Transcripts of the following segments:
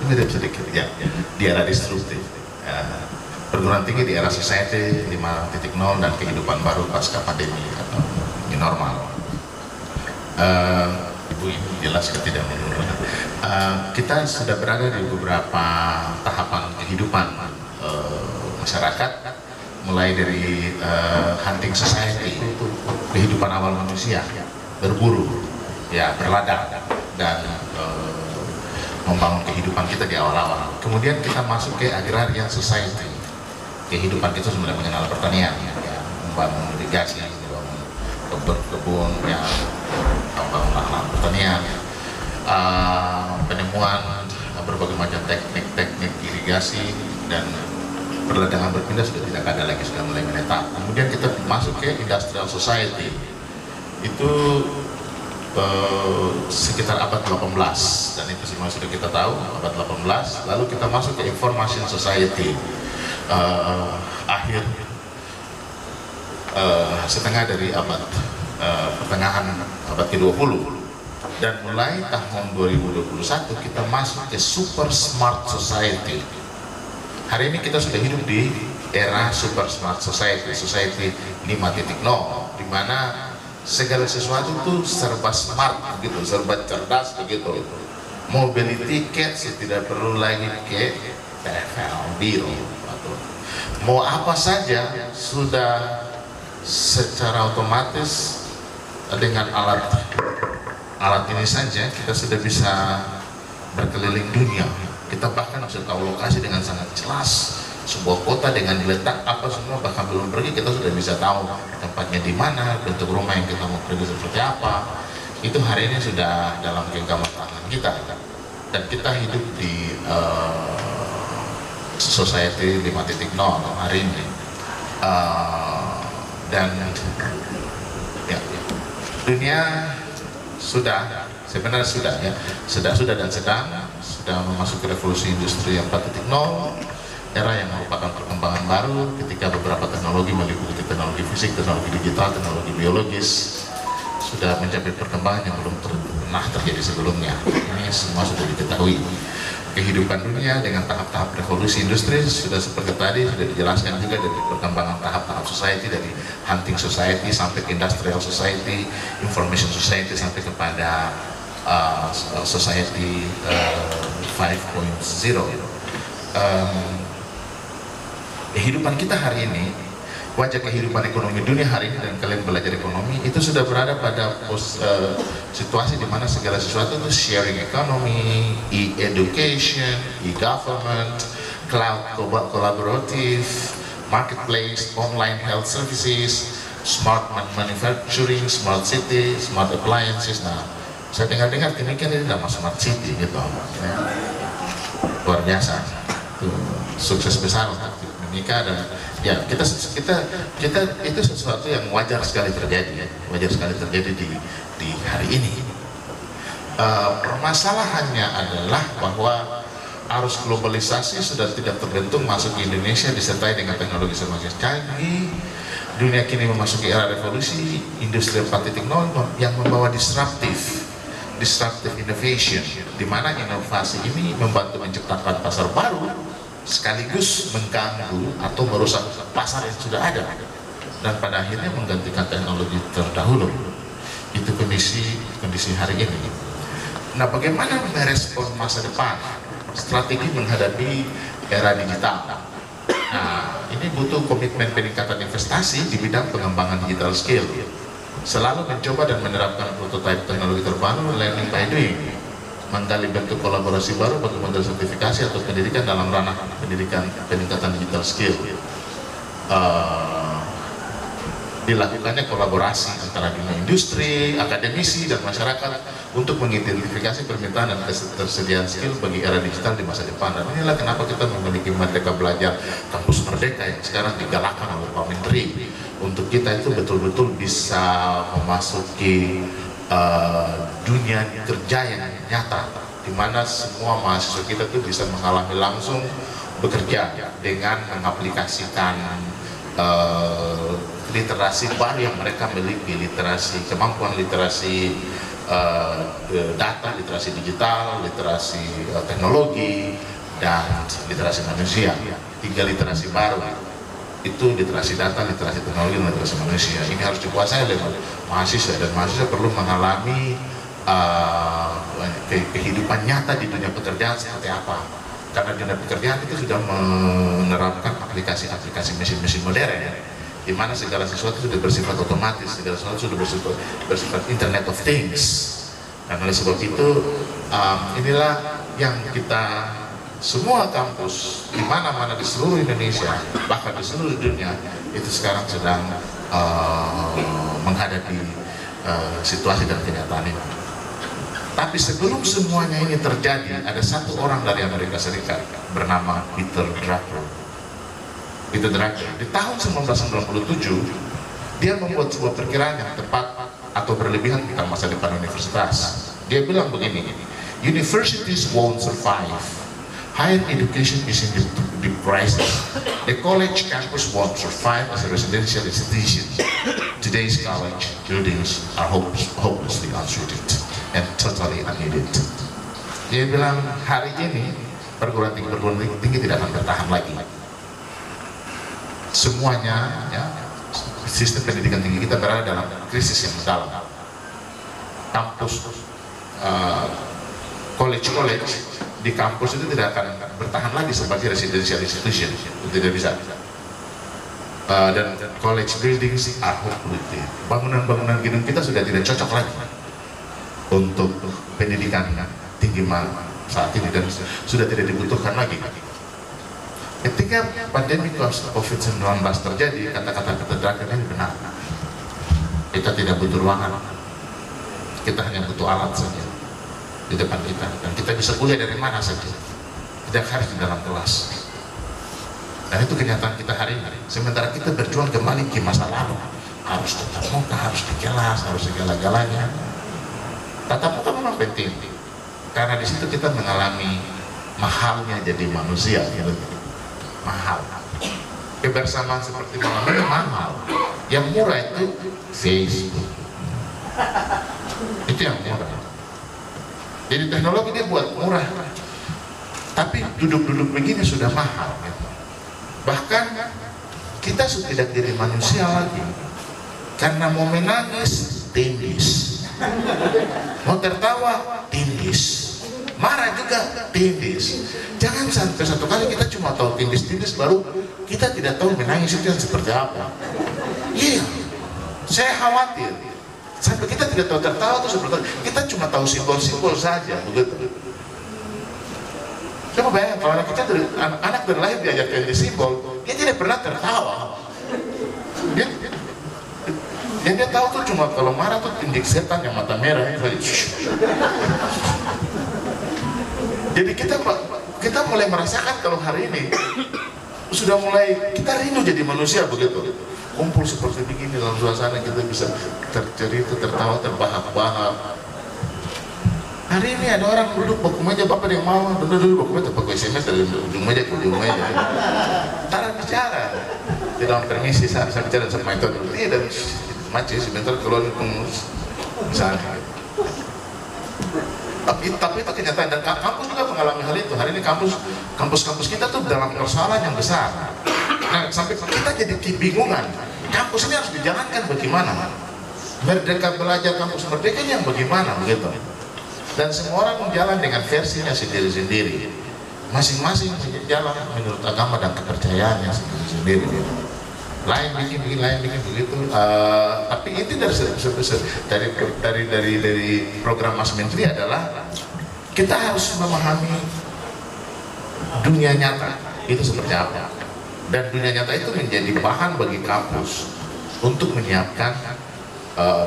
mirip sedikit ya, di era disruptif. Perguruan tinggi di era society 5.0 dan kehidupan baru pasca pandemi atau new normal. Bu ini jelas tidak menurut. Kita sudah berada di beberapa tahapan kehidupan masyarakat, mulai dari hunting society, kehidupan awal manusia, berburu, ya berladang dan membangun kehidupan kita di awal-awal. Kemudian kita masuk ke agrarian society. Kehidupan kita sudah mengenal pertanian, ya, membangun irigasi, membangun berkebun, ya, membangun lahan pertanian, penemuan berbagai macam teknik irigasi dan perdagangan berpindah sudah tidak ada lagi, sudah mulai menetap. Kemudian kita masuk ke industrial society, itu sekitar abad 18, dan itu semua sudah kita tahu, abad 18. Lalu kita masuk ke information society, akhir setengah dari abad pertengahan abad ke-20, dan mulai tahun 2021 kita masuk ke super smart society. Hari ini kita sudah hidup di era super smart society, society 5.0, di mana segala sesuatu itu serba smart begitu, serba cerdas begitu. Mau beli tiket tidak perlu lagi ke TFL biru, mau apa saja sudah secara otomatis dengan alat ini saja kita sudah bisa berkeliling dunia. Kita bahkan bisa tahu lokasi dengan sangat jelas, sebuah kota dengan letak apa semua, bahkan belum pergi kita sudah bisa tahu tempatnya di mana, bentuk rumah yang kita mau pergi seperti apa. Itu hari ini sudah dalam genggaman tangan kita, dan kita hidup di society 5.0 hari ini. Dan ya, dunia sebenarnya sudah memasuki revolusi industri yang 4.0, era yang merupakan perkembangan baru ketika beberapa teknologi meliputi teknologi fisik, teknologi digital, teknologi biologis sudah mencapai perkembangan yang belum pernah terjadi sebelumnya. Ini semua sudah diketahui. Kehidupan dunia dengan tahap-tahap revolusi industri sudah seperti tadi sudah dijelaskan juga, dari perkembangan tahap-tahap society, dari hunting society sampai ke industrial society, information society sampai kepada society 5.0. Kehidupan kita hari ini, wajah kehidupan ekonomi dunia hari ini, dan kalian belajar ekonomi itu sudah berada pada situasi di mana segala sesuatu itu sharing economy, e-education, e-government, cloud collaborative, marketplace, online health services, smart manufacturing, smart city, smart appliances. Nah, saya dengar-dengar demikian ini nama smart city gitu, ya. Luar biasa, sukses besar untuk menikah. Dan ya kita itu sesuatu yang wajar sekali terjadi, di hari ini. Permasalahannya adalah bahwa arus globalisasi sudah tidak terbentuk masuk ke Indonesia disertai dengan teknologi semakin canggih. Dunia kini memasuki era revolusi industri 4.0 yang membawa disruptive innovation, di mana inovasi ini membantu menciptakan pasar baru sekaligus mengganggu atau merusak pasar yang sudah ada, dan pada akhirnya menggantikan teknologi terdahulu. Itu kondisi hari ini. Nah, bagaimana merespon masa depan, strategi menghadapi era digital? Nah, ini butuh komitmen peningkatan investasi di bidang pengembangan digital skill, selalu mencoba dan menerapkan prototipe teknologi terbaru, learning by doing, menggali bentuk kolaborasi baru bagi model sertifikasi atau pendidikan dalam ranah pendidikan peningkatan digital skill. Dilakukannya kolaborasi antara dunia industri, akademisi, dan masyarakat untuk mengidentifikasi permintaan dan ketersediaan skill bagi era digital di masa depan. Dan inilah kenapa kita memiliki Merdeka Belajar Kampus Merdeka yang sekarang digalakkan oleh Pak Menteri, untuk kita itu betul-betul bisa memasuki dunia kerja yang nyata, di mana semua mahasiswa kita tuh bisa mengalami langsung bekerja dengan mengaplikasikan literasi baru yang mereka miliki, kemampuan literasi data, literasi digital, literasi teknologi, dan literasi manusia. 3 literasi baru itu literasi data, literasi teknologi, dan literasi manusia. Ini harus dikuasai oleh mahasiswa, dan mahasiswa perlu mengalami kehidupan nyata di dunia pekerjaan seperti apa. Karena dunia pekerjaan itu sudah menerapkan aplikasi-aplikasi mesin-mesin modern, di mana segala sesuatu sudah bersifat otomatis, segala sesuatu sudah bersifat Internet of Things. Dan oleh sebab itu inilah yang kita semua kampus di mana-mana di seluruh Indonesia, bahkan di seluruh dunia itu sekarang sedang menghadapi situasi dan kenyataan ini. Tapi sebelum semuanya ini terjadi, ada satu orang dari Amerika Serikat bernama Peter Drucker. Peter Drucker di tahun 1997 dia membuat sebuah perkiraan yang tepat atau berlebihan tentang masa depan universitas. Dia bilang begini, universities won't survive. Higher education is in the crisis. The college campus won't survive as a residential institution. Today's college buildings are hopelessly unsuited and totally unneeded. Dia bilang hari ini perguruan tinggi tidak akan bertahan lagi. Semuanya, ya, sistem pendidikan tinggi kita berada dalam krisis yang mendalam. Kampus, college di kampus itu tidak akan bertahan lagi sebagai residential institution, tidak bisa. Dan college buildings are hopelessly. Bangunan-bangunan gedung kita sudah tidak cocok lagi untuk pendidikan tinggi saat ini, dan sudah tidak dibutuhkan lagi. Ketika pandemi COVID-19 terjadi, kata-kata Peter Drucker ini benar. Kita tidak butuh ruangan, kita hanya butuh alat saja di depan kita, dan kita bisa kuliah dari mana saja, tidak harus di dalam kelas. Dan itu kenyataan kita hari ini. Sementara kita berjuang kembali ke masa lalu, harus tetap muka, harus di kelas, harus segala-galanya. Tatap muka memang penting, karena di situ kita mengalami mahalnya jadi manusia, gitu. Mahal. Kebersamaan seperti malam ini mahal. Yang murah itu Facebook. Itu yang murah. Jadi teknologi dia buat murah, tapi duduk-duduk begini sudah mahal. Gitu. Bahkan kita sudah tidak jadi manusia lagi, karena mau menangis tindis, mau tertawa tindis, marah juga tindis. Jangan sampai satu kali kita cuma tahu tindis-tindis, baru kita tidak tahu menangis itu seperti apa. Iya, saya khawatir sampai kita tidak tahu tertawa itu seperti apa. Kita cuma tahu simbol-simbol saja, begitu. Coba bayangkan kalau anak dari lahir diajarkan di simbol, dia tidak pernah tertawa. Yang dia tahu tuh cuma kalau marah tuh tindik setan yang mata merah. Jadi kita mulai merasakan kalau hari ini sudah mulai kita rindu jadi manusia, begitu. Kumpul seperti begini dalam suasana kita bisa tercerita, tertawa, terbahak-bahak. Hari ini ada orang duduk baku meja, bapak yang mau duduk baku meja, baku SMS dari ujung meja ke ujung meja. Cara bicara, tidak permisi saya bicara sama itu dulu. Iya, dan macam sebentar keluar misalnya. Tapi itu kenyataan, dan kampus juga mengalami hal itu. Hari ini kampus kita tuh dalam persoalan yang besar. Nah, sampai kita jadi kebingungan. Kampus ini harus dijalankan bagaimana? Merdeka belajar, kampus merdeka ini yang bagaimana, begitu. Dan semua orang jalan dengan versinya sendiri-sendiri. Masing-masing jalan menurut agama dan kepercayaannya sendiri-sendiri. Lain bikin begitu. Tapi inti dari program Mas Menteri adalah kita harus memahami dunia nyata itu seperti apa. Dan dunia nyata itu menjadi bahan bagi kampus untuk menyiapkan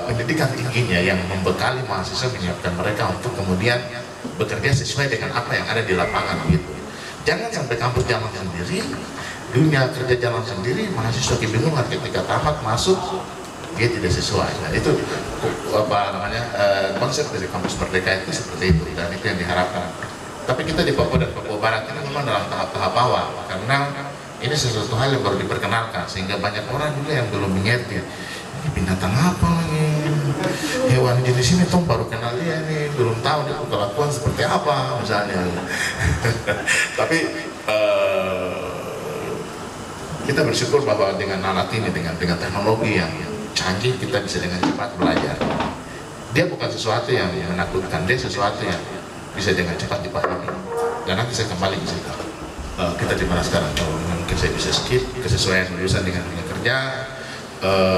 pendidikan tingginya, yang membekali mahasiswa, menyiapkan mereka untuk kemudian bekerja sesuai dengan apa yang ada di lapangan gitu. Jangan sampai kampus jalan sendiri, dunia kerja jalan sendiri, mahasiswa kebingungan ketika tamat masuk dia tidak sesuai. Nah, itu konsep dari kampus merdeka itu seperti itu, dan itu yang diharapkan. Tapi kita di Papua dan Papua Barat ini memang dalam tahap-tahap awal, karena ini sesuatu hal yang baru diperkenalkan, sehingga banyak orang juga yang belum mengerti ini binatang apa lagi, hewan jenis ini Tom baru kenal dia nih, belum tahu dia kelakuan seperti apa misalnya. Tapi kita bersyukur bahwa dengan alat ini, dengan teknologi yang canggih, kita bisa dengan cepat belajar. Dia bukan sesuatu yang menakutkan, dia sesuatu yang bisa dengan cepat dipahami. Dan nanti saya kembali ke situ. Kita di mana sekarang? Mungkin saya bisa skip kesesuaian jurusan dengan kerja,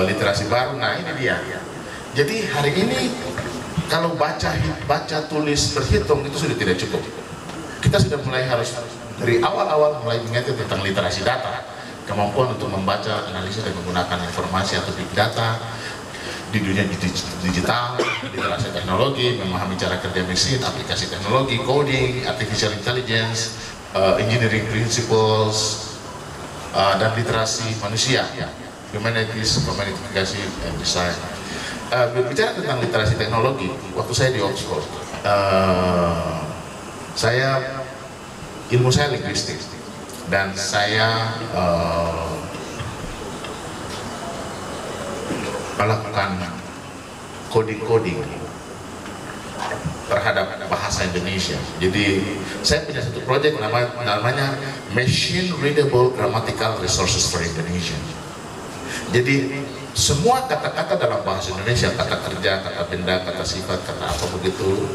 literasi baru. Nah ini dia. Jadi hari ini kalau baca tulis berhitung itu sudah tidak cukup. Kita sudah mulai harus dari awal-awal mulai mengerti tentang literasi data, kemampuan untuk membaca, analisis dan menggunakan informasi atau big data di dunia digital, literasi teknologi, memahami cara kerja mesin, aplikasi teknologi, coding, artificial intelligence, engineering principles, dan literasi manusia, humanities, communication, and design. Berbicara tentang literasi teknologi, waktu saya di Oxford, ilmu saya linguistik, dan saya melakukan coding terhadap bahasa Indonesia. Jadi saya punya satu proyek namanya Machine Readable Grammatical Resources for Indonesia. Jadi semua kata-kata dalam bahasa Indonesia, kata kerja, kata benda, kata sifat, kata apa begitu,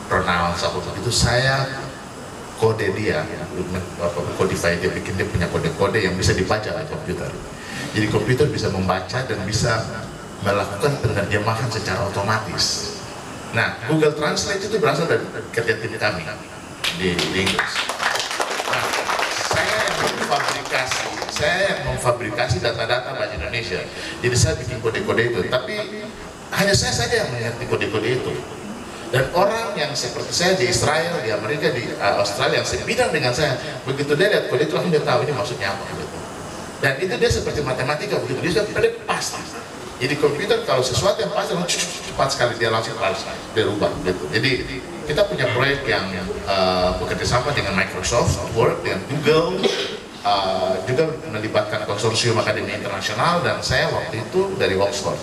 pronouns apa begitu, saya kode dia, codify dia, bikin dia punya kode-kode yang bisa dibaca oleh komputer. Jadi komputer bisa membaca dan bisa melakukan penerjemahan secara otomatis. Nah, Google Translate itu berasal dari kerja tim kami di Inggris. Nah, saya yang memfabrikasi data-data bahasa Indonesia. Jadi saya bikin kode-kode itu, tapi hanya saya saja yang mengerti kode-kode itu. Dan orang yang seperti saya di Israel, di Amerika, di Australia yang sebidang dengan saya, begitu dia lihat kode itu langsung dia tahu ini maksudnya apa gitu. Dan itu dia seperti matematika begitu, dia sudah pasti. Jadi komputer kalau sesuatu yang pasti cepat sekali dia langsung harus dirubah gitu. Jadi kita punya proyek yang bekerja sama dengan Microsoft Word, dengan Google, juga melibatkan konsorsium akademi internasional, dan saya waktu itu dari Oxford.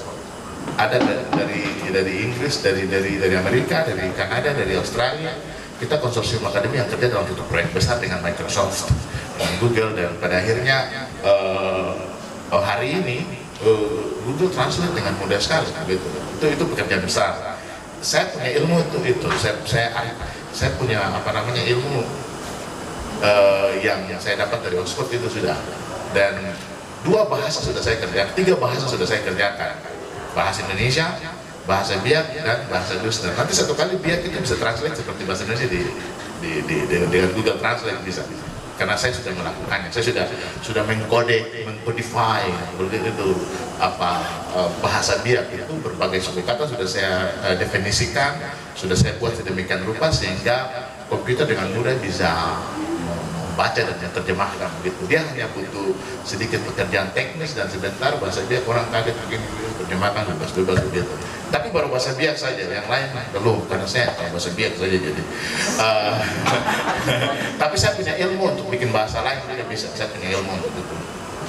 Ada dari Inggris, dari Amerika, dari Kanada, dari Australia. Kita konsorsium akademi yang kerja dalam satu proyek besar dengan Microsoft dan Google, dan pada akhirnya hari ini Google Translate dengan mudah sekali gitu. Itu pekerjaan besar. Saya punya ilmu itu. Saya punya ilmu yang saya dapat dari Oxford itu sudah. Dan 2 bahasa sudah saya kerjakan, 3 bahasa sudah saya kerjakan. Bahasa Indonesia, bahasa Biak, dan bahasa Duster. Nanti satu kali Biak itu bisa translate seperti bahasa Indonesia dengan Google Translate bisa. Karena saya sudah melakukannya, saya sudah mengkodify itu bahasa Biak itu, berbagai suku kata sudah saya definisikan, sudah saya buat sedemikian rupa sehingga komputer dengan mudah bisa membaca dan menerjemahkan begitu. Dia hanya butuh sedikit pekerjaan teknis dan sebentar bahasa Biak orang kaget begini terjemahkan bebas begitu. Tapi baru bahasa Biak saja, yang lain belum, karena saya bahasa Biak saja jadi. Tapi saya punya ilmu untuk bikin bahasa lain tidak bisa. Saya punya ilmu untuk itu.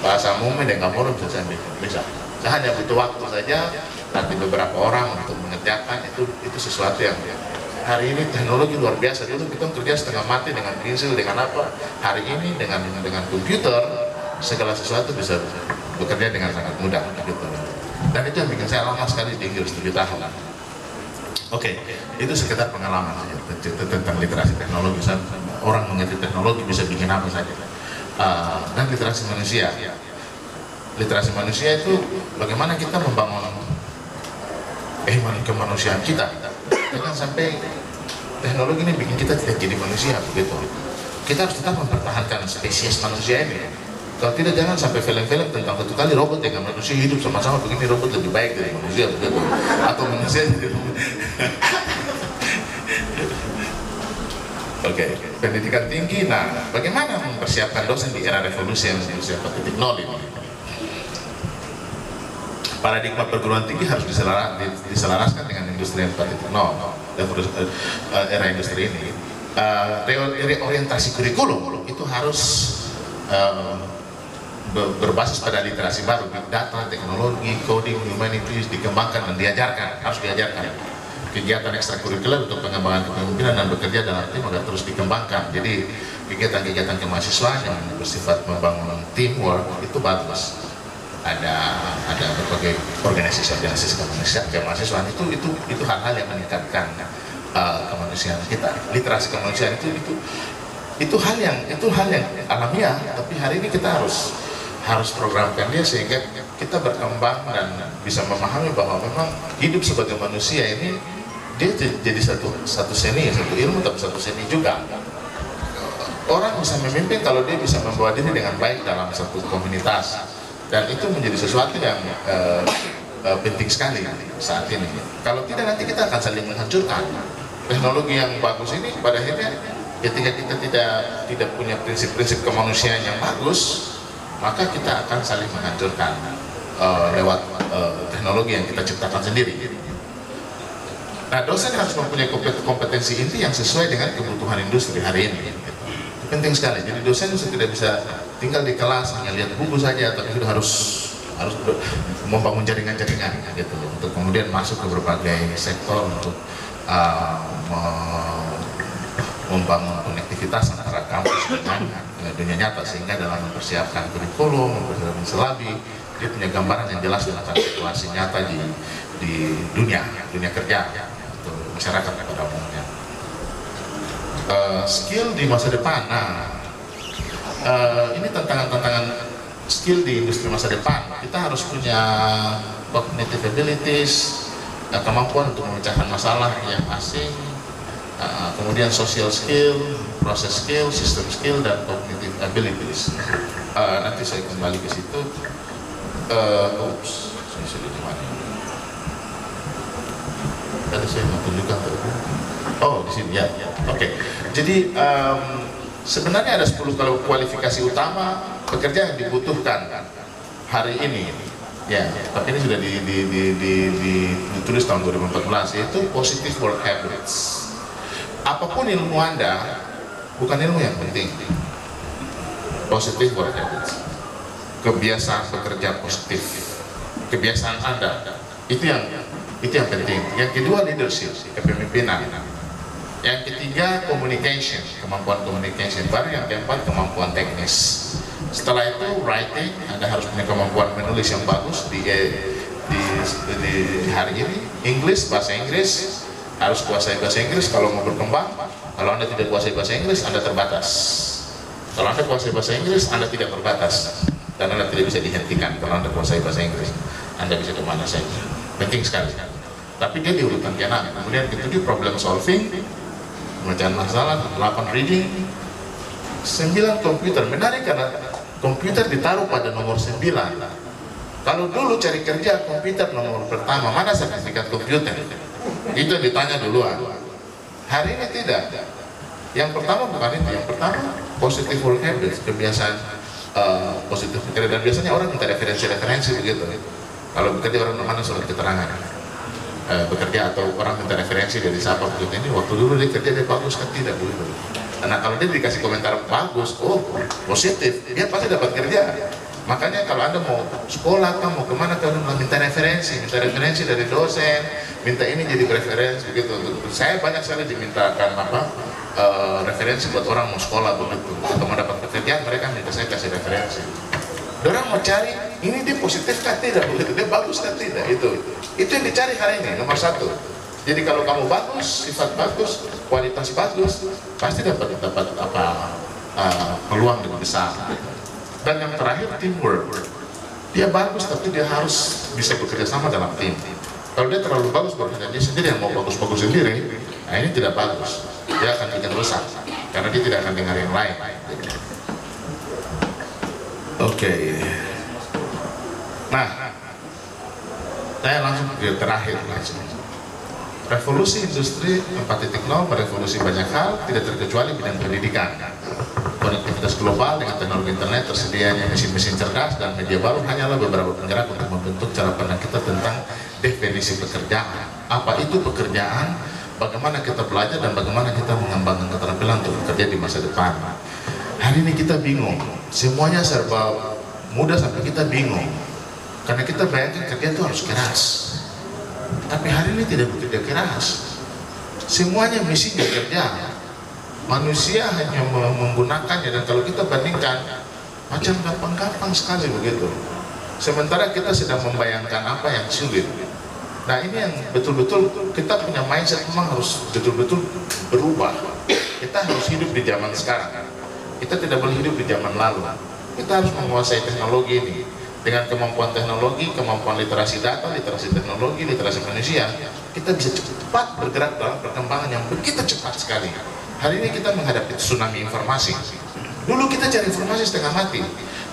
Bahasa Mumi dan Kamoro bisa saya bikin, bisa. Saya hanya butuh waktu saja, nanti beberapa orang untuk mengerjakan itu sesuatu yang hari ini teknologi luar biasa. Dulu kita kerja setengah mati dengan pensil, dengan apa. Hari ini dengan komputer segala sesuatu bisa bekerja dengan sangat mudah gitu. Dan itu yang bikin saya lama sekali di Inggris 7 tahun. Oke, itu sekitar pengalaman saja tentang literasi teknologi. Orang mengerti teknologi bisa bikin apa saja. Dan literasi manusia. Literasi manusia itu bagaimana kita membangun kemanusiaan kita. Jangan sampai teknologi ini bikin kita tidak jadi manusia begitu. Kita harus tetap mempertahankan spesies manusia ini. Kalau tidak, jangan sampai film-film tentang satu kali robot dengan manusia hidup sama-sama begini, robot lebih baik dari manusia begitu, atau manusia gitu. Oke, pendidikan tinggi. Nah, bagaimana mempersiapkan dosen di era revolusi yang Industri 4.0 ini? Paradigma perguruan tinggi harus diselaraskan dengan Industri 4.0, era industri ini. Reorientasi kurikulum itu harus berbasis pada literasi baru, big data, teknologi, coding, humanities dikembangkan dan diajarkan, harus diajarkan. Kegiatan ekstrakurikuler untuk pengembangan kepemimpinan dan bekerja dalam tim agar terus dikembangkan. Jadi kegiatan-kegiatan kemahasiswaan yang bersifat membangun teamwork itu bagus. Ada berbagai organisasi kemahasiswaan itu hal-hal yang meningkatkan kemanusiaan kita. Literasi kemanusiaan itu hal yang alamiah, tapi hari ini kita harus programkan dia sehingga kita berkembang dan bisa memahami bahwa memang hidup sebagai manusia ini dia jadi satu seni, satu ilmu, tapi satu seni juga. Orang bisa memimpin kalau dia bisa membawa diri dengan baik dalam satu komunitas, dan itu menjadi sesuatu yang penting sekali saat ini. Kalau tidak, nanti kita akan saling menghancurkan. Teknologi yang bagus ini pada akhirnya ketika kita tidak punya prinsip-prinsip kemanusiaan yang bagus, maka kita akan saling menghancurkan lewat teknologi yang kita ciptakan sendiri. Nah, dosen harus mempunyai kompetensi inti yang sesuai dengan kebutuhan industri hari ini. Penting sekali. Jadi dosen tidak bisa tinggal di kelas hanya lihat buku saja, tapi sudah harus membangun jaringan-jaringan gitu, untuk kemudian masuk ke berbagai sektor untuk membangun konektivitas antara kampus dengan dunia nyata, sehingga dalam mempersiapkan kurikulum, mempersiapkan selabi, dia punya gambaran yang jelas tentang situasi nyata di dunia kerja untuk masyarakat pada umumnya. Skill di masa depan. Ini tantangan skill di industri masa depan. Kita harus punya cognitive abilities, kemampuan untuk memecahkan masalah yang asing, kemudian social skill, process skill, system skill, dan cognitive abilities. Nanti saya kembali ke situ. Saya sudah di mana? Tadi saya mau tunjukkan tuh. Oh, di sini ya. Oke. Jadi sebenarnya ada 10 kualifikasi utama pekerja yang dibutuhkan hari ini. Ya, tapi ini sudah ditulis tahun 2014, yaitu positive work habits. Apapun ilmu Anda, bukan ilmu yang penting. Positive work habits, kebiasaan bekerja positif, kebiasaan Anda, itu yang penting. Yang kedua, leadership, kepemimpinan. Yang ketiga, communication, kemampuan communication. Baru yang keempat, kemampuan teknis. Setelah itu, writing, Anda harus punya kemampuan menulis yang bagus di hari ini. English, bahasa Inggris, harus kuasai bahasa Inggris kalau mau berkembang. Kalau Anda tidak kuasai bahasa Inggris, Anda terbatas. Kalau Anda kuasai bahasa Inggris, Anda tidak terbatas, dan Anda tidak bisa dihentikan. Kalau Anda kuasai bahasa Inggris, Anda bisa kemana saja. Penting sekali. Tapi dia di urutan ke-6. Kemudian ketujuh, problem solving, pemecahan masalah. 8, reading. 9, komputer. Menarik karena komputer ditaruh pada nomor 9. Kalau dulu cari kerja, komputer nomor pertama. Mana sertifikat komputer? Itu yang ditanya duluan. Hari ini tidak. Yang pertama bukan itu. Yang pertama, positive work habits, kebiasaan positif bekerja. Dan biasanya orang minta referensi begitu. Kalau bekerja, orang mana surat keterangan bekerja, atau orang minta referensi dari siapa begitu. Ini waktu dulu dia kerja, dia bagus kan? Tidak begitu. Karena kalau dia dikasih komentar bagus, oh positif, dia pasti dapat kerja. Makanya kalau Anda mau sekolah, kamu mau kemana, kamu minta referensi dari dosen, minta ini jadi referensi begitu. Saya banyak sekali dimintakan referensi buat orang mau sekolah begitu, atau mau dapat pekerjaan, mereka minta saya kasih referensi. Orang mau cari ini dia positif kan tidak begitu, dia bagus kan tidak, itu yang dicari hari ini nomor 1. Jadi kalau kamu bagus, sifat bagus, kualitas bagus, pasti dapat peluang lebih besar. Dan yang terakhir, teamwork. Dia bagus, tapi dia harus bisa bekerja sama dalam tim. Kalau dia terlalu bagus bekerja dia sendiri, yang mau bagus-bagus sendiri, nah ini tidak bagus. Dia akan bikin rusak, karena dia tidak akan dengar yang lain. Oke. Nah, saya langsung ke terakhir langsung. Revolusi industri 4.0 merevolusi banyak hal, tidak terkecuali bidang pendidikan. Konektivitas global dengan teknologi internet, tersedianya mesin-mesin cerdas dan media baru hanyalah beberapa penggerak untuk membentuk cara pandang kita tentang definisi pekerjaan. Apa itu pekerjaan, bagaimana kita belajar, dan bagaimana kita mengembangkan keterampilan untuk bekerja di masa depan. Hari ini kita bingung, semuanya serba mudah sampai kita bingung. Karena kita bayangkan kerja itu harus keras. Tapi hari ini tidak begitu keras. Semuanya misinya kerja. Manusia hanya menggunakannya, dan kalau kita bandingkan macam gampang-gampang sekali begitu. Sementara kita sedang membayangkan apa yang sulit. Nah, ini yang betul-betul kita punya mindset memang harus betul-betul berubah. Kita harus hidup di zaman sekarang. Kita tidak boleh hidup di zaman lalu. Kita harus menguasai teknologi ini. Dengan kemampuan teknologi, kemampuan literasi data, literasi teknologi, literasi manusia, kita bisa cepat bergerak dalam perkembangan yang begitu cepat sekali. Hari ini kita menghadapi tsunami informasi. Dulu kita cari informasi setengah mati.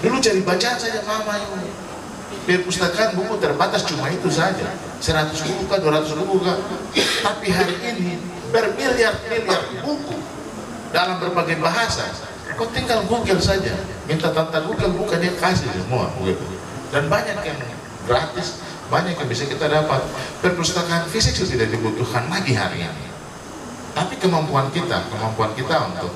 Dulu cari bacaan saja lama ini. Perpustakaan buku terbatas cuma itu saja. 100 buku kah, 200 buku kah. Tapi hari ini bermiliar-miliar buku dalam berbagai bahasa. Kau tinggal Google saja, minta tante Google buka, dia kasih semua begitu. Dan banyak yang gratis, banyak yang bisa kita dapat. Perpustakaan fisik sudah tidak dibutuhkan lagi hari ini. Tapi kemampuan kita untuk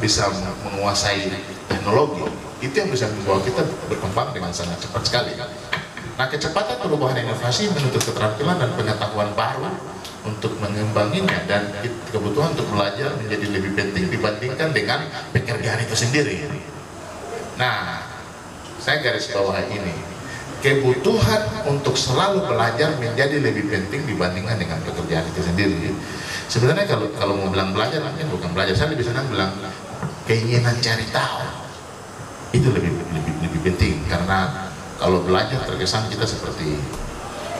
bisa menguasai teknologi, itu yang bisa membawa kita berkembang dengan sangat cepat sekali. Nah, kecepatan perubahan inovasi menuntut keterampilan dan pengetahuan baru untuk mengimbanginya, dan kebutuhan untuk belajar menjadi lebih penting dibandingkan dengan pekerjaan itu sendiri. Nah, saya garis bawah ini, kebutuhan untuk selalu belajar menjadi lebih penting dibandingkan dengan pekerjaan itu sendiri. Sebenarnya kalau mau bilang belajar, mungkin bukan belajar, saya lebih senang bilang keinginan cari tahu. Itu lebih penting, karena kalau belajar terkesan kita seperti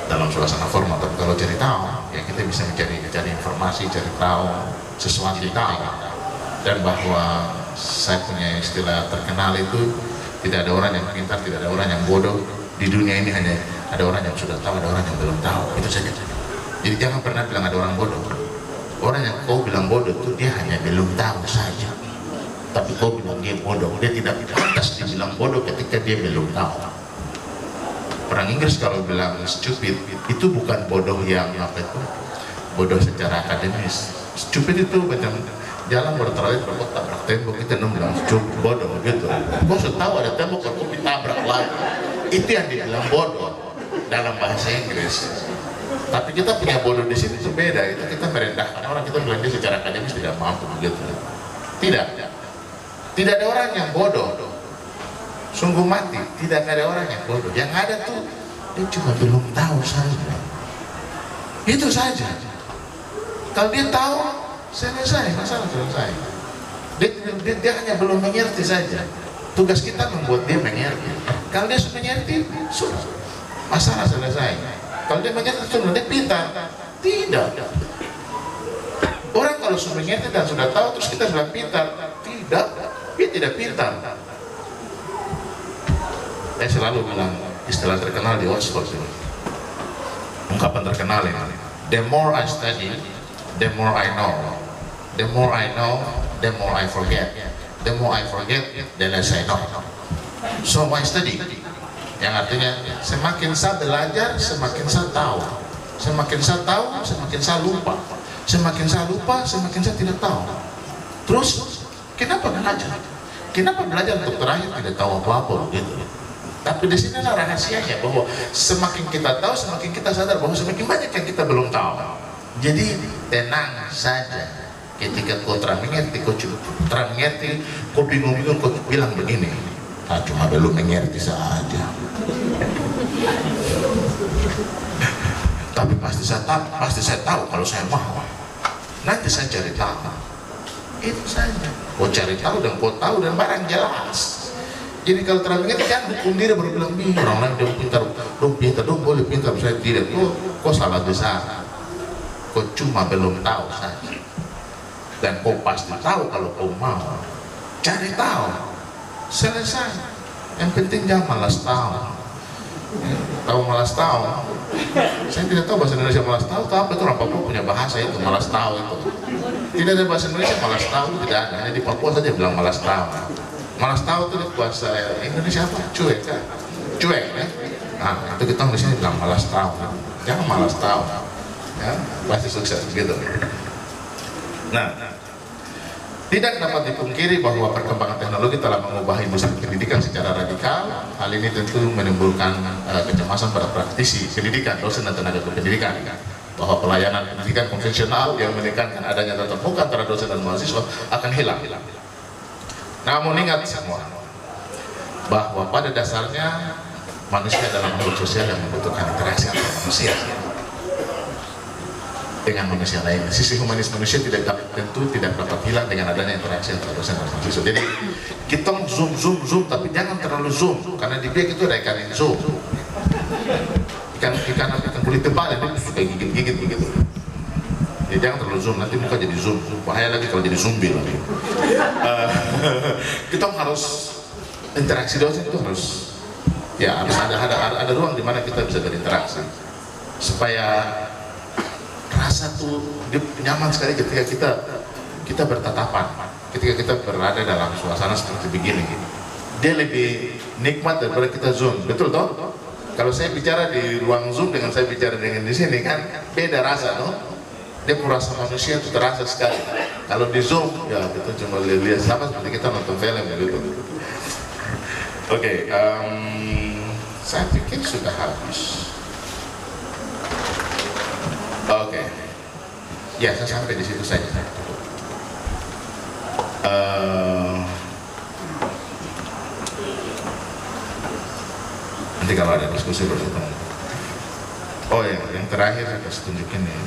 dalam suasana formal, tapi kalau cari tahu, ya kita bisa mencari informasi, cari tahu sesuatu tahu. Dan bahwa saya punya istilah terkenal itu, tidak ada orang yang pintar, tidak ada orang yang bodoh. Di dunia ini hanya ada orang yang sudah tahu, ada orang yang belum tahu. Itu saja. Jadi jangan pernah bilang ada orang bodoh. Orang yang kau bilang bodoh itu dia hanya belum tahu saja. Tapi kau bilang dia bodoh, dia tidak pantas dibilang bodoh ketika dia belum tahu. Orang Inggris kalau bilang stupid, itu bukan bodoh yang apa itu, bodoh secara akademis. Stupid itu macam jalan berterlalu berbuat tabrak tembok, kita bilang stupid, bodoh gitu. Kau sudah tahu ada tembok, kau ditabrak lagi. Itu yang dibilang bodoh dalam bahasa Inggris. Tapi kita punya bodoh di sini itu beda. Itu kita merendahkan orang, kita bilang dia secara akademis tidak mampu begitu. Tidak ada orang yang bodoh. Sungguh mati, tidak ada orang yang bodoh. Yang ada tuh dia cuma belum tahu saja. Itu saja. Kalau dia tahu, selesai, masalah selesai. Dia hanya belum mengerti saja. Tugas kita membuat dia mengerti. Kalau dia sudah mengerti, sudah, masalah selesai. Kalau dia mengerti, sudah, dia pintar. Tidak. Orang kalau sudah mengerti dan sudah tahu, terus kita bilang pintar. Tidak, dia tidak pintar. Saya selalu bilang istilah terkenal di Oxford ini, ungkapan terkenal ini, the more I study, the more I know. The more I know, the more I forget. The more I forget, the less I know. So I study, yang artinya semakin saya belajar, semakin saya tahu. Semakin saya tahu, semakin saya lupa. Semakin saya lupa, semakin saya tidak tahu. Terus kenapa belajar? Kenapa belajar untuk terakhir tidak tahu apa-apa gitu? Tapi di sini adalah rahasianya, bahwa semakin kita tahu, semakin kita sadar bahwa semakin banyak yang kita belum tahu. Jadi tenang saja. Ketika kau mengerti, kau bingung-bingung, kau bilang begini, cuma belum mengerti saja. Tapi pasti saya tahu kalau saya mau. Nanti saya cari tahu. Itu saja. Kau cari tahu dan kau tahu dan barang jelas. Jadi kalau mengerti kan hukum diri baru bilang orang lain dia pintar, boleh pintar, saya tidak. Kau salah besar. Kau cuma belum tahu saja. Dan kau pasti tahu kalau kau mau. Cari tahu. Selesai. Yang penting jangan malas tahu. Tahu malas tahu. Saya tidak tahu bahasa Indonesia malas tahu. Tahu apa itu, orang Papua punya bahasa itu malas tahu itu. Tidak ada bahasa Indonesia malas tahu, tidak ada. Hanya di Papua saja bilang malas tahu. Malas tahu itu bahasa Indonesia apa? Cuek kan? Cuek ya. Nah, itu kita di sini bilang malas tahu. Jangan malas tahu. Ya, pasti sukses begitu. Nah, Tidak dapat dipungkiri bahwa perkembangan teknologi telah mengubah industri pendidikan secara radikal. Hal ini tentu menimbulkan kecemasan pada praktisi pendidikan, dosen dan tenaga pendidikan, bahwa pelayanan pendidikan konvensional yang menekankan adanya tatap muka antara dosen dan mahasiswa akan hilang. Namun ingat semua, bahwa pada dasarnya manusia adalah makhluk sosial yang membutuhkan interaksi antar manusia dengan manusia lain. Sisi humanis manusia tentu tidak dapat hilang dengan adanya interaksi antara dosen dan mahasiswa. Jadi kita zoom, tapi jangan terlalu zoom, karena di BEK itu ada ikan zoom, ikan kulit tebal, dia suka gigit begitu. Ya jangan terlalu zoom, nanti muka jadi zoom, bahaya lagi kalau jadi zombie lagi. Kita harus interaksi dosen itu harus ada ruang di mana kita bisa berinteraksi supaya rasa tuh dia nyaman sekali ketika kita bertatapan, ketika kita berada dalam suasana seperti begini. Dia lebih nikmat daripada kita zoom, betul toh? Kalau saya bicara di ruang zoom dengan saya bicara dengan di sini kan beda rasa, toh? Dia merasa manusia itu terasa sekali. Kalau di zoom ya kita cuma lihat sama seperti kita nonton film gitu. Oke, saya pikir sudah habis. Oke, ya saya sampai di situ saja. Nanti kalau ada diskusi baru ketemu. Oh ya, yang terakhir saya kasih tunjukin nih.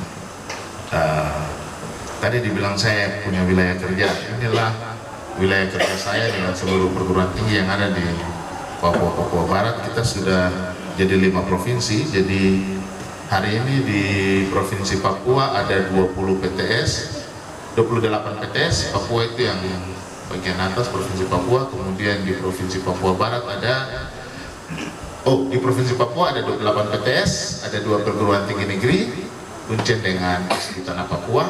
Tadi dibilang saya punya wilayah kerja. Inilah wilayah kerja saya dengan seluruh perguruan tinggi yang ada di Papua Barat. Kita sudah jadi 5 provinsi. Jadi hari ini di Provinsi Papua ada 20 PTS, 28 PTS. Papua itu yang bagian atas Provinsi Papua. Kemudian di Provinsi Papua Barat di Provinsi Papua ada 28 PTS, ada 2 perguruan tinggi negeri, Uncen dengan Tanah Papua.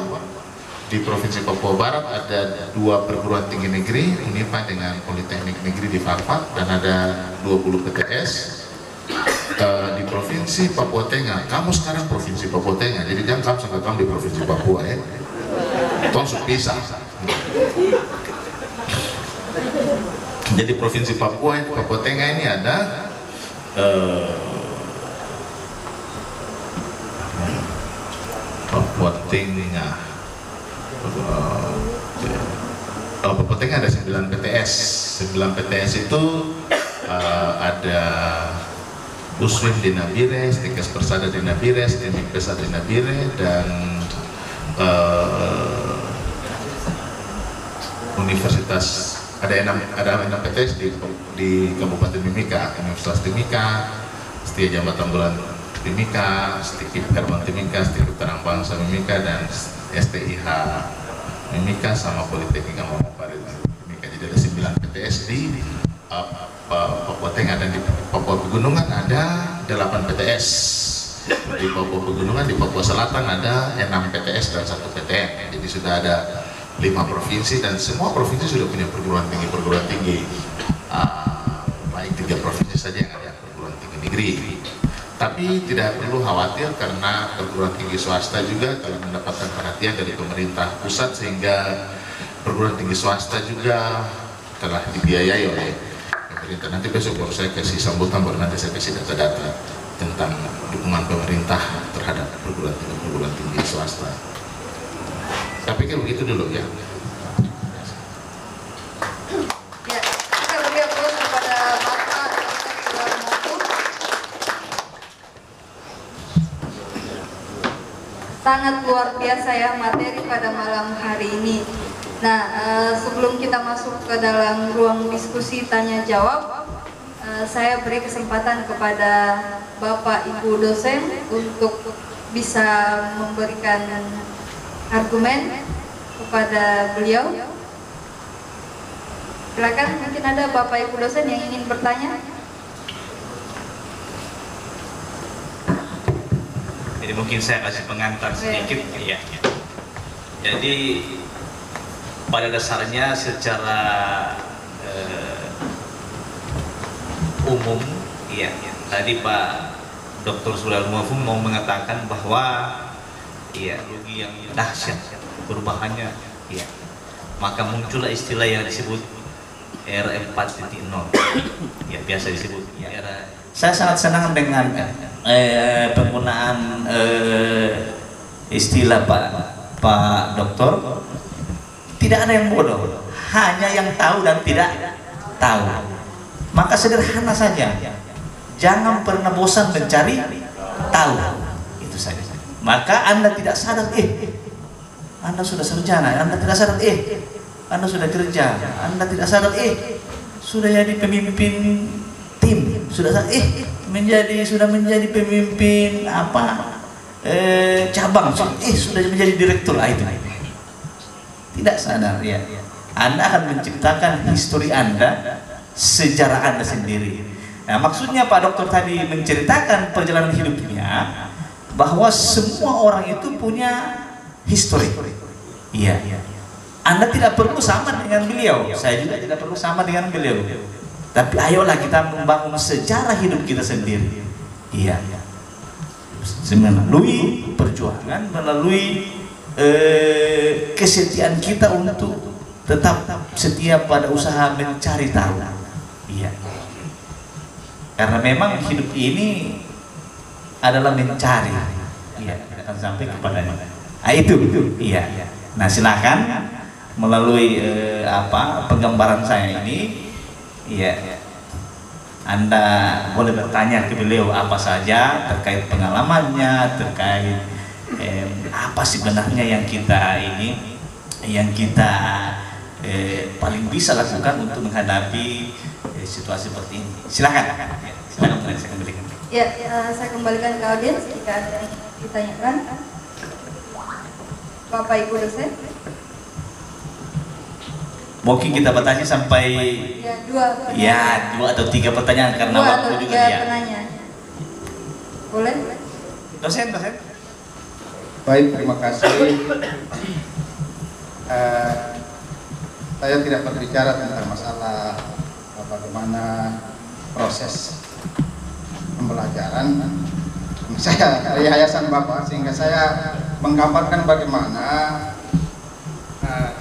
Di Provinsi Papua Barat ada 2 perguruan tinggi negeri, Unipa dengan Politeknik Negeri di Fakfak, dan ada 20 PTS. Di Provinsi Papua Tengah, kamu sekarang Provinsi Papua Tengah, jadi jangan kamu di Provinsi Papua ya, langsung pisah. Jadi Provinsi Papua Tengah ini ada Papua Tengah. Papua Tengah ada 9 PTS. 9 PTS itu ada Uswim di Nabire, Stikes Persada di Nabire, Stimik Pesat di Nabire, dan Universitas ada 6 PTS di Kabupaten Mimika, Universitas Timika, Setia Jambatan Bulan Timika, Stikip Herman Timika, Stikip Terang Bangsa Mimika, dan STIH Mimika sama Politeknik Muhammadiyah Mimika. Jadi ada 9 PTS di Papua Tengah, dan di Papua Pegunungan ada 8 PTS. Di Papua Pegunungan, di Papua Selatan ada 6 PTS dan 1 PTN. Jadi sudah ada 5 provinsi, dan semua provinsi sudah punya perguruan tinggi. Baik 3 provinsi saja yang ada perguruan tinggi negeri. Tapi tidak perlu khawatir karena perguruan tinggi swasta juga telah mendapatkan perhatian dari pemerintah pusat, sehingga perguruan tinggi swasta juga telah dibiayai oleh pemerintah. Nanti besok baru saya kasih sambutan, baru nanti saya kasih data-data tentang dukungan pemerintah terhadap perguruan tinggi swasta. Tapi kan begitu dulu ya. Ya, kita beri aplaus kepada Bapak Mokun. Sangat luar biasa ya materi pada malam hari ini. Nah, sebelum kita masuk ke dalam ruang diskusi tanya jawab, saya beri kesempatan kepada Bapak Ibu dosen untuk bisa memberikan argumen kepada beliau. Silakan, mungkin ada Bapak Ibu dosen yang ingin bertanya. Jadi mungkin saya kasih pengantar sedikit ya. Jadi pada dasarnya secara umum ya, tadi Pak Dr. Sulaiman Muafum mau mengatakan bahwa ya rugi yang dahsyat perubahannya ya. maka muncullah istilah yang disebut era 4.0, ya biasa disebut era. Saya sangat senang dengan penggunaan istilah Pak Doktor. Tidak ada yang bodoh, hanya yang tahu dan tidak tahu. Maka sederhana saja, jangan pernah bosan mencari tahu, itu saja. Maka Anda tidak sadar, Anda sudah sarjana, Anda tidak sadar, Anda sudah kerja, Anda tidak sadar, sudah jadi pemimpin tim, sudah sadar, sudah menjadi pemimpin cabang, sudah menjadi direktur, itu. Tidak sadar, ya. Anda akan menciptakan histori Anda, sejarah Anda sendiri. Nah, maksudnya Pak Dokter tadi menceritakan perjalanan hidupnya, bahwa semua orang itu punya histori. Iya. Anda tidak perlu sama dengan beliau, saya juga tidak perlu sama dengan beliau. Tapi ayolah kita membangun sejarah hidup kita sendiri. Iya. Melalui perjuangan, melalui kesetiaan kita untuk tetap setia pada usaha mencari tahu. Iya. Karena memang hidup ini adalah mencari. Iya, akan sampai kepadanya. Itu. Iya. Nah, silakan melalui penggambaran saya ini, iya. Anda boleh bertanya ke beliau apa saja terkait pengalamannya, terkait apa sebenarnya yang kita paling bisa lakukan untuk menghadapi situasi seperti ini. Silakan saya kembalikan. Ya, saya kembalikan ke audiens jika ada yang ditanyakan. Bapak Ibu dosen. Mungkin kita batasi sampai dua atau tiga pertanyaan karena waktu juga ya. Boleh? Dosen. Baik, terima kasih. Saya tidak berbicara tentang masalah bagaimana proses pembelajaran. Saya dari Yayasan Bapak, sehingga saya menggambarkan bagaimana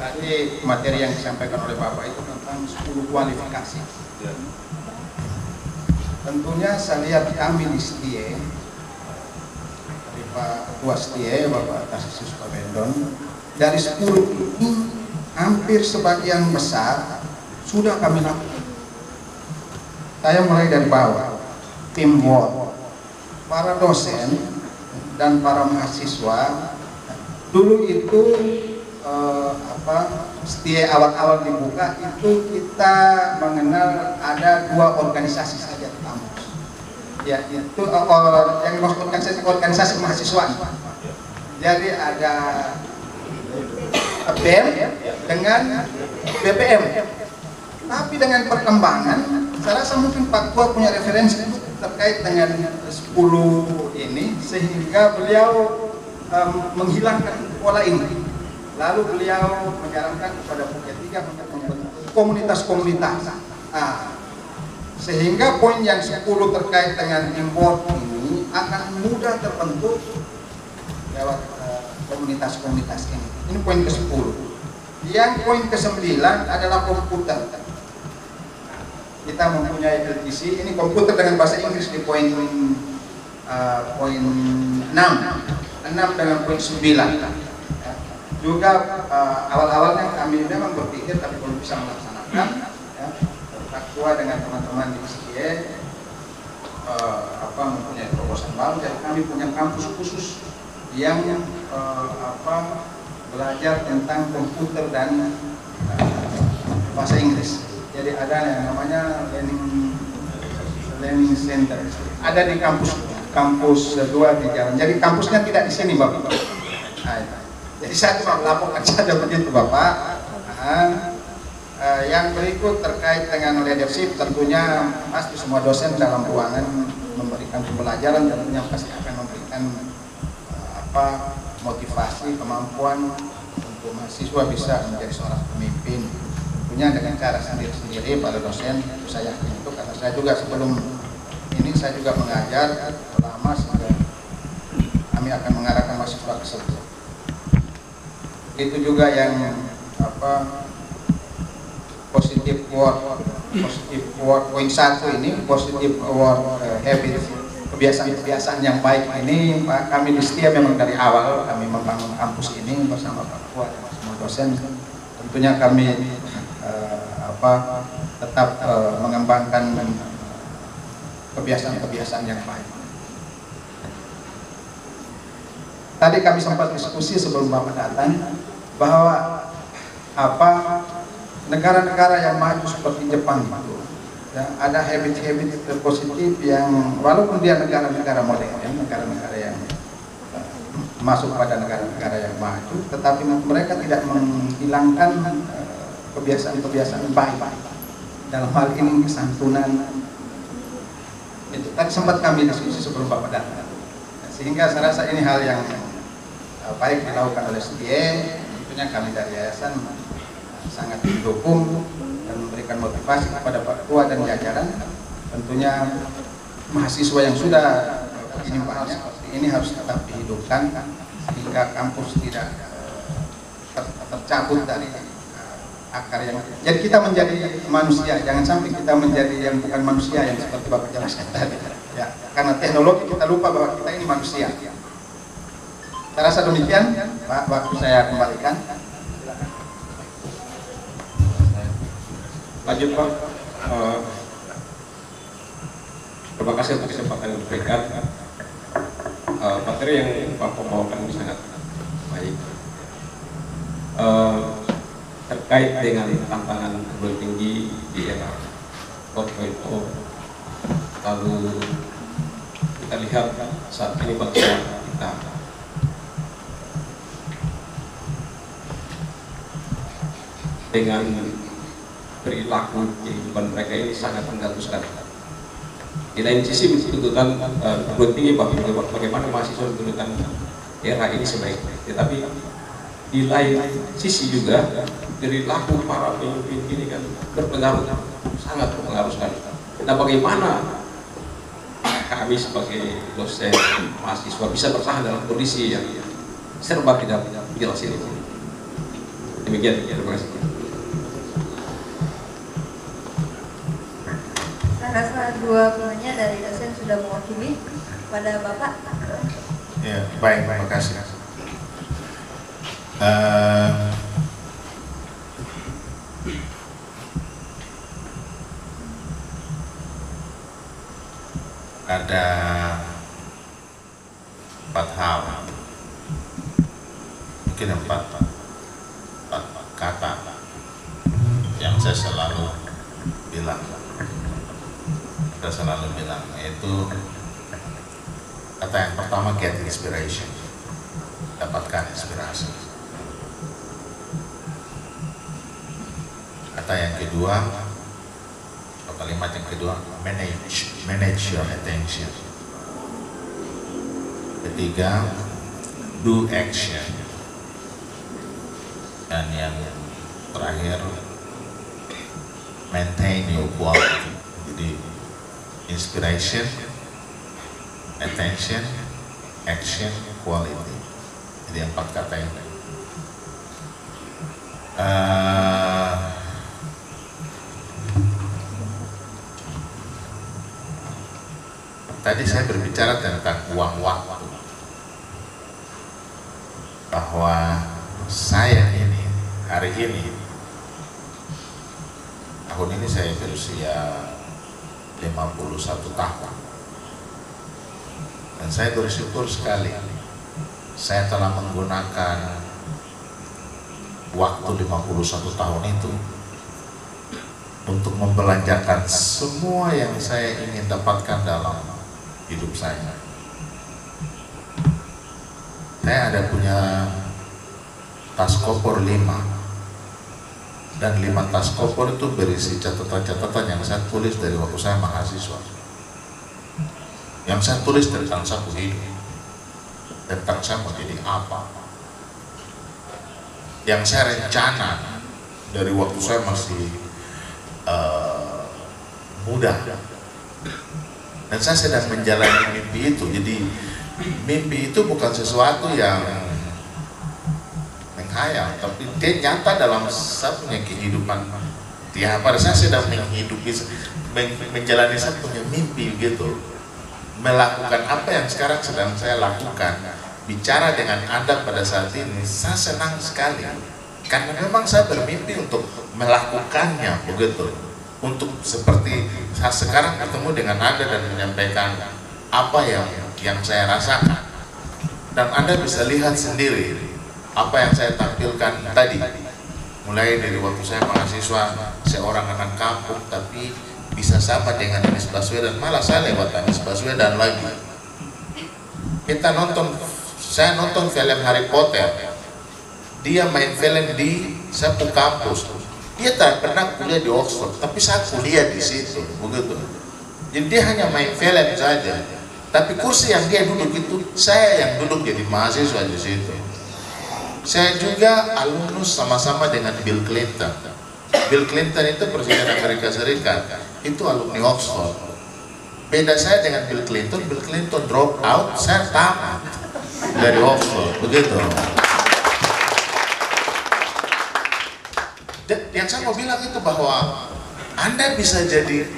tadi materi yang disampaikan oleh Bapak itu tentang 10 kualifikasi. Tentunya saya lihat kami di STIE, dari Pak Ketua STIE, Bapak Tarsisius Pabendon, dari 10 ini hampir sebagian besar sudah kami lakukan. Saya mulai dari bawah, teamwork, para dosen dan para mahasiswa. Dulu itu STIE awal-awal dibuka itu kita mengenal ada 2 organisasi saja di kampus. Ya, itu yang dimaksud organisasi mahasiswa. Jadi ada BEM dengan BPM. Tapi dengan perkembangan, saya rasa mungkin Pak Ketua punya referensi terkait dengan 10 ini, sehingga beliau menghilangkan pola ini. Lalu beliau menyarankan kepada Bukit 3 untuk membentuk komunitas-komunitas. Sehingga poin yang 10 terkait dengan import ini akan mudah terbentuk lewat komunitas-komunitas ini. Ini poin ke-10. Yang poin ke-9 adalah komputer. Kita mempunyai LTC, ini komputer dengan bahasa Inggris di poin 6 dengan poin 9. Juga awal-awalnya kami memang berpikir tapi belum bisa melaksanakan. Ketua dengan teman-teman di STIE mempunyai terobosan baru, jadi kami punya kampus khusus yang belajar tentang komputer dan bahasa Inggris. Jadi ada yang namanya learning center. Ada di kampus 2 di jalan. Jadi kampusnya tidak di sini, Bapak. Jadi saya cuma melaporkan saja begitu, Bapak. Yang berikut terkait dengan leadership, tentunya pasti semua dosen dalam ruangan memberikan pembelajaran, tentunya pasti akan memberikan motivasi, kemampuan untuk mahasiswa bisa menjadi seorang pemimpin. Tentunya dengan cara sendiri-sendiri pada dosen, itu saya yakin itu, karena saya juga sebelum ini saya juga mengajar lama, sehingga kami akan mengarahkan mahasiswa ke situ. Itu juga yang positive word poin 1 ini, positive word habit, kebiasaan-kebiasaan yang baik ini, Pak, kami di Setia memang dari awal kami membangun kampus ini bersama Pak Ketua dan semua dosen. Tentunya kami tetap mengembangkan kebiasaan-kebiasaan yang baik. Tadi kami sempat diskusi sebelum Bapak datang bahwa negara-negara yang maju seperti Jepang itu ya, ada habit-habit positif yang walaupun dia negara-negara modern, negara-negara yang masuk pada negara-negara yang maju, tetapi mereka tidak menghilangkan kebiasaan-kebiasaan baik. Dalam hal ini kesantunan itu tadi sempat kami diskusi sebelum Bapak datang. Sehingga saya rasa ini hal yang baik dilakukan oleh SDA. Tentunya kami dari yayasan sangat mendukung dan memberikan motivasi kepada Pak Ketua dan jajaran. Tentunya mahasiswa yang sudah berkecimpung seperti ini harus tetap dihidupkan sehingga kampus tidak tercabut dari akar yang. Jadi kita menjadi manusia, jangan sampai kita menjadi yang bukan manusia yang seperti Bapak jelaskan tadi. Ya, karena teknologi kita lupa bahwa kita ini manusia. Saya rasa demikian, Pak. Waktu saya kembalikan. Lanjut, Pak. Terima kasih atas kesempatan yang diberikan. Materi yang Bapak bawakan sangat baik. Terkait dengan tantangan perguruan tinggi di era 4.0, lalu kita lihat saat ini bangsa kita dengan perilaku kehidupan mereka ini sangat mengganggu sekali. Di lain sisi tuntutan perguruan tinggi bagaimana mahasiswa tuntutan era ini sebaik-baik, tetapi di lain sisi juga perilaku para pemimpin ini kan berpengaruh, sangat berpengaruh sekali. Nah, bagaimana kami sebagai dosen mahasiswa bisa bertahan dalam kondisi yang serba tidak jelas ini? Demikian, terima kasih. Saya rasa dua penanya dari dosen sudah mewakili pada Bapak. Ya, baik, terima kasih. Ada 4 hal, mungkin 4 kata yang saya selalu bilang, yaitu kata yang pertama, get inspiration, dapatkan inspirasi. Kata yang kedua, atau kalimat yang kedua, manage your attention. Ketiga, do action. Dan yang terakhir, maintain your quality. Jadi inspiration, attention, action, quality. Jadi 4 kata ini. Tadi saya berbicara tentang uang waktu, bahwa saya ini hari ini, tahun ini saya berusia 51 tahun, dan saya bersyukur sekali saya telah menggunakan waktu 51 tahun itu untuk membelanjakan semua yang saya ingin dapatkan dalam hidup saya. Saya ada punya tas koper 5, dan 5 tas koper itu berisi catatan-catatan yang saya tulis dari waktu saya mahasiswa, yang saya tulis tentang saya hidup, tentang saya mau jadi apa, yang saya rencana dari waktu saya masih muda. Dan saya sedang menjalani mimpi itu. Jadi mimpi itu bukan sesuatu yang menghayal, tapi dia nyata dalam saya punya kehidupan. Ya, pada saya sedang menghidupi, menjalani saya punya mimpi gitu, melakukan apa yang sekarang sedang saya lakukan. Bicara dengan Anda pada saat ini, saya senang sekali karena memang saya bermimpi untuk melakukannya begitu. Untuk seperti saya sekarang bertemu dengan Anda dan menyampaikan apa yang saya rasakan, dan Anda bisa lihat sendiri apa yang saya tampilkan tadi, mulai dari waktu saya mahasiswa, seorang anak kampung tapi bisa sama dengan Anies Baswedan, malah saya lewat Anies Baswedan lagi. Saya nonton film Harry Potter, dia main film di satu kampus. Dia tak pernah kuliah di Oxford, tapi saya kuliah di situ, begitu. Jadi dia hanya main film saja, tapi kursi yang dia duduk itu saya yang duduk jadi mahasiswa di situ. Saya juga alumnus sama-sama dengan Bill Clinton. Bill Clinton itu presiden Amerika Serikat, itu alumni Oxford. Beda saya dengan Bill Clinton drop out, saya tamat dari Oxford, begitu. Yang saya mau bilang itu bahwa Anda bisa jadi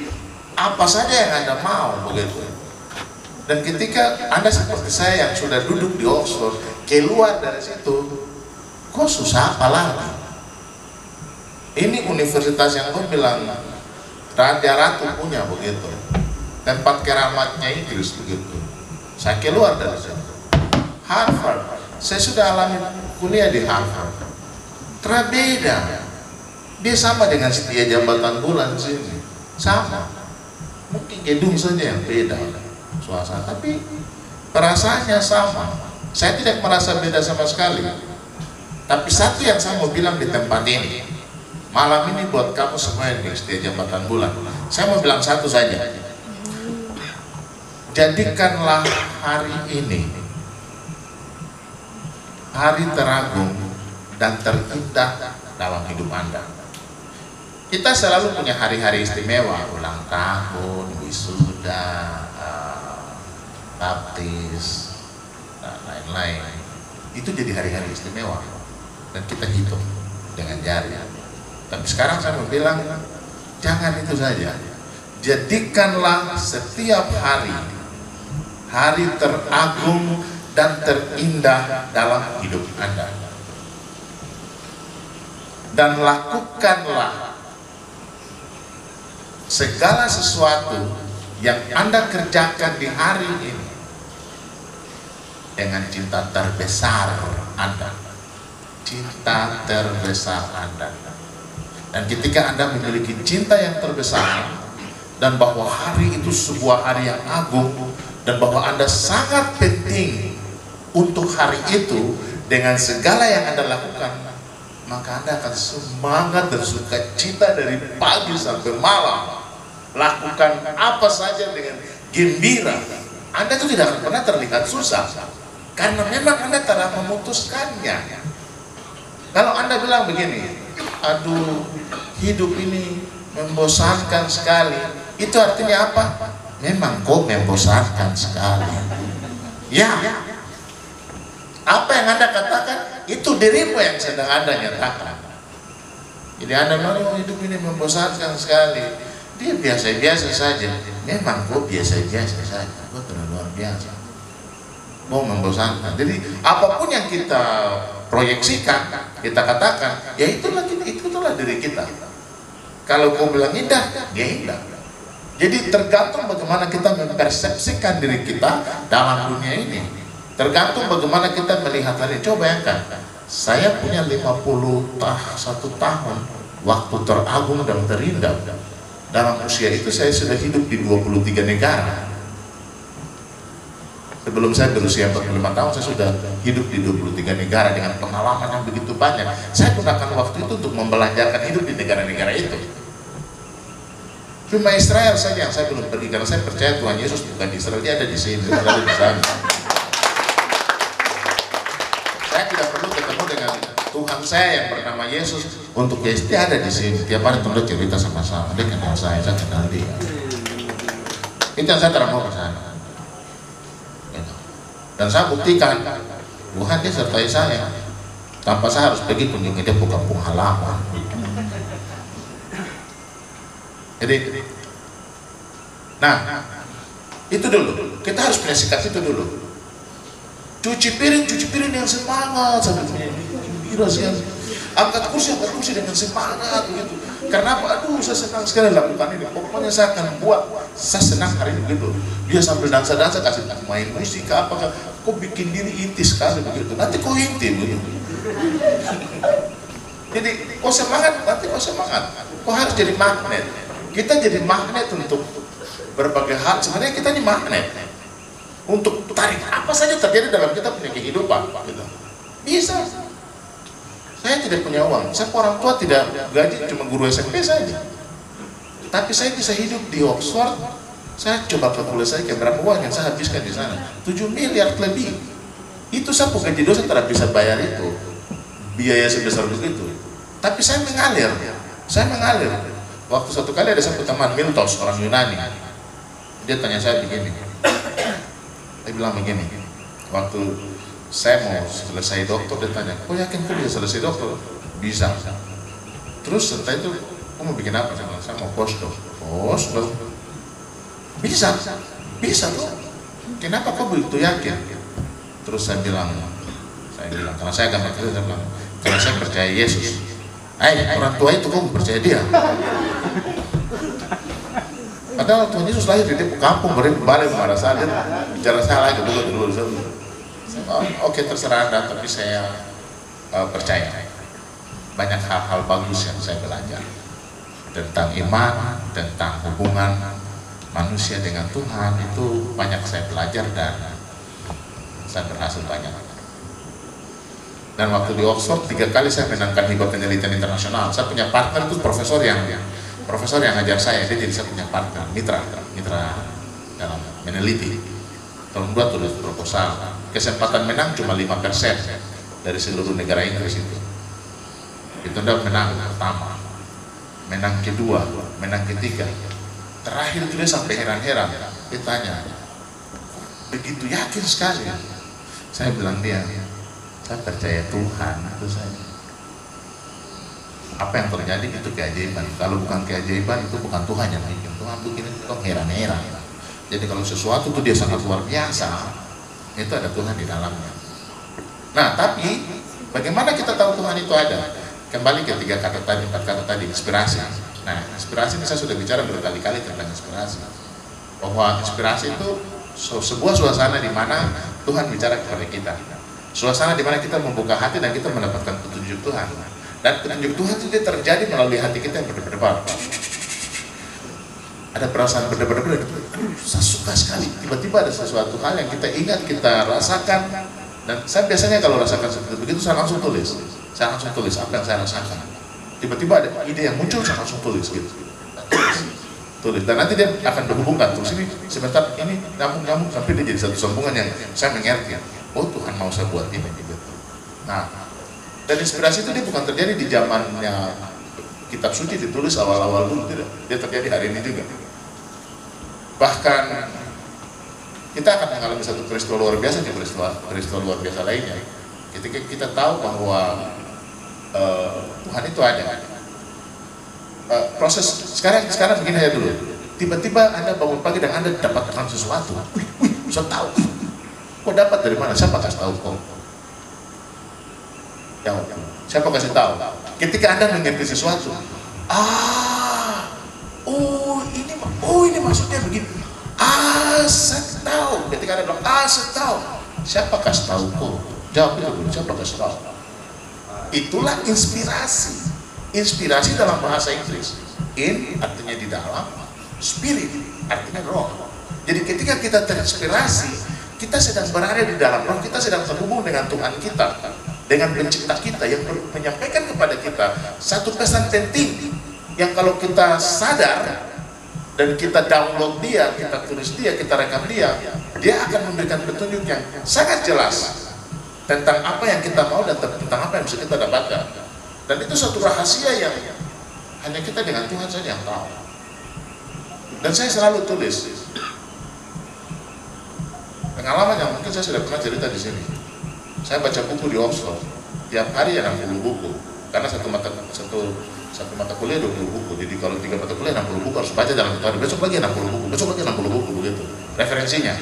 apa saja yang Anda mau, begitu. Dan ketika Anda seperti saya yang sudah duduk di Oxford, keluar dari situ, kok susah apa lagi? Ini universitas yang gue bilang Raja Ratu punya, begitu. Tempat keramatnya Inggris, begitu. Saya keluar dari situ. Harvard, saya sudah alami kuliah di Harvard. Terbeda. Dia sama dengan setia jambatan bulan sini, sama. Mungkin gedung saja yang beda suasana, tapi perasaannya sama. Saya tidak merasa beda sama sekali. Tapi satu yang saya mau bilang di tempat ini, malam ini buat kamu semua yang di setia jambatan bulan, saya mau bilang satu saja. Jadikanlah hari ini hari teragung dan terindah dalam hidup Anda. Kita selalu punya hari-hari istimewa, ulang tahun, wisuda, baptis, dan lain-lain. Itu jadi hari-hari istimewa dan kita hitung dengan jari. Tapi sekarang saya mau bilang, jangan itu saja. Jadikanlah setiap hari hari teragung dan terindah dalam hidup Anda. Dan lakukanlah segala sesuatu yang Anda kerjakan di hari ini dengan cinta terbesar Anda. Cinta terbesar Anda. Dan ketika Anda memiliki cinta yang terbesar, dan bahwa hari itu sebuah hari yang agung, dan bahwa Anda sangat penting untuk hari itu dengan segala yang Anda lakukan, maka Anda akan semangat dan sukacita dari pagi sampai malam. Lakukan apa saja dengan gembira. Anda itu tidak akan pernah terlihat susah, karena memang Anda telah memutuskannya. Kalau Anda bilang begini, aduh hidup ini membosankan sekali, itu artinya apa? Memang kok membosankan sekali. Ya, apa yang Anda katakan itu dirimu yang sedang Anda nyatakan. Jadi Anda bilang hidup ini membosankan sekali, dia biasa-biasa saja. Memang kok biasa-biasa saja, kok terlalu luar biasa, mau membosankan. Jadi apapun yang kita proyeksikan, kita katakan, ya itulah diri kita. Kalau kau bilang indah, dia indah. Jadi tergantung bagaimana kita mempersepsikan diri kita dalam dunia ini. Tergantung bagaimana kita melihat hari. Coba bayangkan, saya punya 51 tahun, waktu teragung dan terindah. Dalam usia itu saya sudah hidup di 23 negara. Sebelum saya berusia 45 tahun, saya sudah hidup di 23 negara dengan pengalaman yang begitu banyak. Saya gunakan waktu itu untuk membelanjakan hidup di negara-negara itu. Cuma Israel saja yang saya belum pergi, karena saya percaya Tuhan Yesus bukan di Israel, dia ada di sini, ada di sana. Saya tidak perlu ketemu dengan Tuhan saya yang bernama Yesus untuk Yesus, dia ada di sini. Tiap hari Tuhan cerita sama-sama, dia kenal saya kenal dia. Itu yang saya terang ke sana. Dan saya buktikan Tuhan dia sertai saya. tanpa saya harus pergi kunjungi dia ke kampung halaman. Jadi, nah itu dulu, kita harus punya sikap itu dulu. Cuci piring yang semangat, sampai punya gembira sekali. Angkat kursi dengan semangat begitu. Karena apa? Aduh, saya senang sekali lakukan ini. Pokoknya saya akan buat, saya senang hari ini begitu. Dia sambil dansa-dansa, kasih main musik apa, kok bikin diri inti sekali begitu. Nanti kok inti begitu. Jadi, kok semangat, nanti kok semangat. Kok harus jadi magnet. Kita jadi magnet untuk berbagai hal. Sebenarnya kita ini magnet untuk tarik apa saja terjadi dalam kita punya kehidupan. Gitu. Bisa. Saya tidak punya uang, saya orang tua tidak gaji, cuma guru SMP saja. Tapi saya bisa hidup di Oxford. Saya coba kalkulasi saya berapa uang yang saya habiskan di sana. 7 miliar lebih. Itu saya gaji dosen tidak bisa bayar itu. Biaya sebesar begitu. Tapi saya mengalir. Waktu satu kali ada satu teman Miltos, orang Yunani. Dia tanya saya begini. Dia bilang begini. Waktu saya mau selesai doktor, dia tanya, kok yakin kok bisa selesai doktor? Bisa. Terus setelah itu, kok mau bikin apa? Saya bilang, saya mau postdoc. Postdoc? Bisa tuh. Kenapa kok begitu yakin? Terus saya bilang, karena saya agama Kristen, saya bilang, karena saya percaya Yesus. Orang tua itu kok percaya dia? Padahal Tuhan Yesus lahir di kampung, balik marah saya, bicara saya lagi dulu. Oke, terserah Anda, tapi saya percaya banyak hal-hal bagus yang saya belajar tentang iman, tentang hubungan manusia dengan Tuhan. Itu banyak saya belajar dan saya berhasil banyak. Dan waktu di Oxford 3 kali saya menangkan hibah penelitian internasional. Saya punya partner itu profesor yang ngajar saya, dia jadi saya punya partner, mitra dalam meneliti. Tahun 2 tulis proposal, kesempatan menang cuma 5% dari seluruh negara Inggris itu. Itu udah menang pertama, menang kedua, menang ketiga. Terakhir itu dia sampai heran-heran, dia tanya, begitu yakin sekali. Saya bilang dia, saya percaya Tuhan, itu saja. Apa yang terjadi itu keajaiban. Kalau bukan keajaiban itu bukan Tuhan yang bikin. Tuhan bikin itu heran-heran. Jadi kalau sesuatu itu dia sangat luar biasa, itu ada Tuhan di dalamnya. Nah, tapi bagaimana kita tahu Tuhan itu ada? Kembali ke 4 kata tadi, inspirasi. Nah, inspirasi ini saya sudah bicara berkali-kali tentang inspirasi. Bahwa inspirasi itu sebuah suasana di mana Tuhan bicara kepada kita. Suasana di mana kita membuka hati dan kita mendapatkan petunjuk Tuhan. Dan petunjuk Tuhan itu terjadi melalui hati kita yang berdebar. Ada perasaan berdebar, saya suka sekali. Tiba-tiba ada sesuatu hal yang kita ingat, kita rasakan. Dan saya biasanya kalau rasakan seperti begitu, saya langsung tulis. Apa yang saya rasakan. Tiba-tiba ada ide yang muncul, saya langsung tulis gitu. Tulis. Dan nanti dia akan berhubungkan. Terus ini sebentar, ini nyambung sampai dia jadi satu sambungan yang saya mengerti. Oh, Tuhan mau saya buat ini gitu. Nah, dan inspirasi itu dia bukan terjadi di zamannya kitab suci ditulis awal-awal dulu, tidak. Dia terjadi hari ini juga. Bahkan kita akan mengalami satu peristiwa luar biasa di peristiwa luar biasa lainnya. Ketika kita tahu bahwa Tuhan itu ada. Proses sekarang begini aja dulu. Tiba-tiba Anda bangun pagi dan Anda dapatkan sesuatu. Saya tahu. Kok dapat dari mana? Siapa kasih tahu kok? Jawab. Siapa kasih tahu? Ketika Anda mengerti sesuatu, ini maksudnya begini. Saya tahu. Ketika Anda bilang, saya tahu. Siapa kasih tahu kok? Jawab itu dulu. Siapa kasih tahu? Itulah inspirasi. Inspirasi dalam bahasa Inggris. In artinya di dalam, spirit artinya roh. Jadi ketika kita terinspirasi, kita sedang berada di dalam roh, kita sedang terhubung dengan Tuhan kita, dengan pencipta kita yang menyampaikan kepada kita satu pesan penting yang kalau kita sadar dan kita download dia, kita tulis dia, kita rekam dia akan memberikan petunjuk yang sangat jelas tentang apa yang kita mau dan tentang apa yang bisa kita dapatkan. Dan itu suatu rahasia yang hanya kita dengan Tuhan saja yang tahu. Dan saya selalu tulis pengalaman yang mungkin saya sudah pernah cerita di sini. Saya baca buku di Oxford. tiap hari ya 60 buku, karena satu mata kuliah 20 buku. Jadi kalau 3 mata kuliah 60 buku harus baca dalam 1 hari. Besok lagi 60 buku, besok lagi 60 buku begitu referensinya.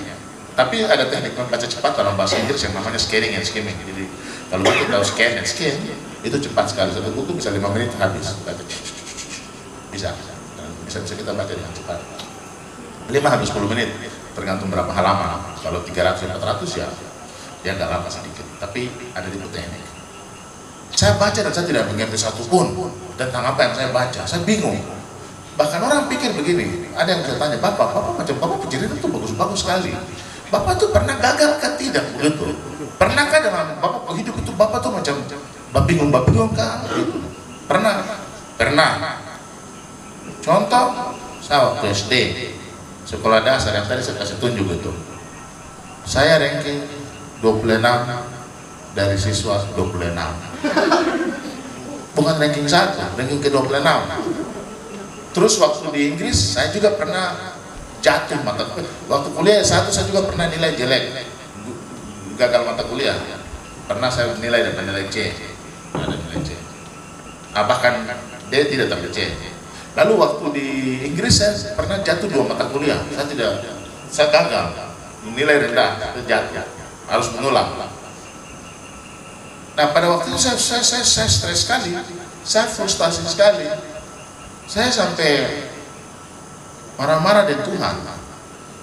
Tapi ada teknik membaca cepat dalam bahasa Inggris yang namanya scanning and skimming. Jadi kalau kita tahu scan and skim itu cepat sekali, satu buku bisa 5 menit habis baca. Bisa kita baca dengan cepat. 5 habis 10 menit tergantung berapa halaman. Kalau 300-400 ya agak lama sedikit, tapi ada di teknik. Saya baca dan saya tidak mengerti satu pun tentang apa yang saya baca. Saya bingung. Bahkan orang pikir begini, ada yang saya tanya, Bapak pencerita itu bagus-bagus sekali. Bapak tuh pernah gagal kan? Tidak begitu. Pernahkah dalam Bapak hidup itu Bapak tuh macam bingung kan? Gitu. Pernah. Contoh, saya waktu SD, sekolah dasar yang tadi saya kasih tunjuk itu, saya ranking 26 dari siswa 26. Bukan ranking 1, ranking ke-26. Terus waktu di Inggris saya juga pernah jatuh mata kuliah. Waktu kuliah S1 saya juga pernah nilai jelek, gagal mata kuliah. Pernah saya nilai dapat nilai C, ada nilai C. Bahkan D tidak dapat C. Lalu waktu di Inggris saya pernah jatuh 2 mata kuliah. Saya gagal, nilai rendah, jatuh, harus mengulang. Nah pada waktu itu saya stres sekali, saya frustasi sekali, saya sampai marah-marah dengan Tuhan.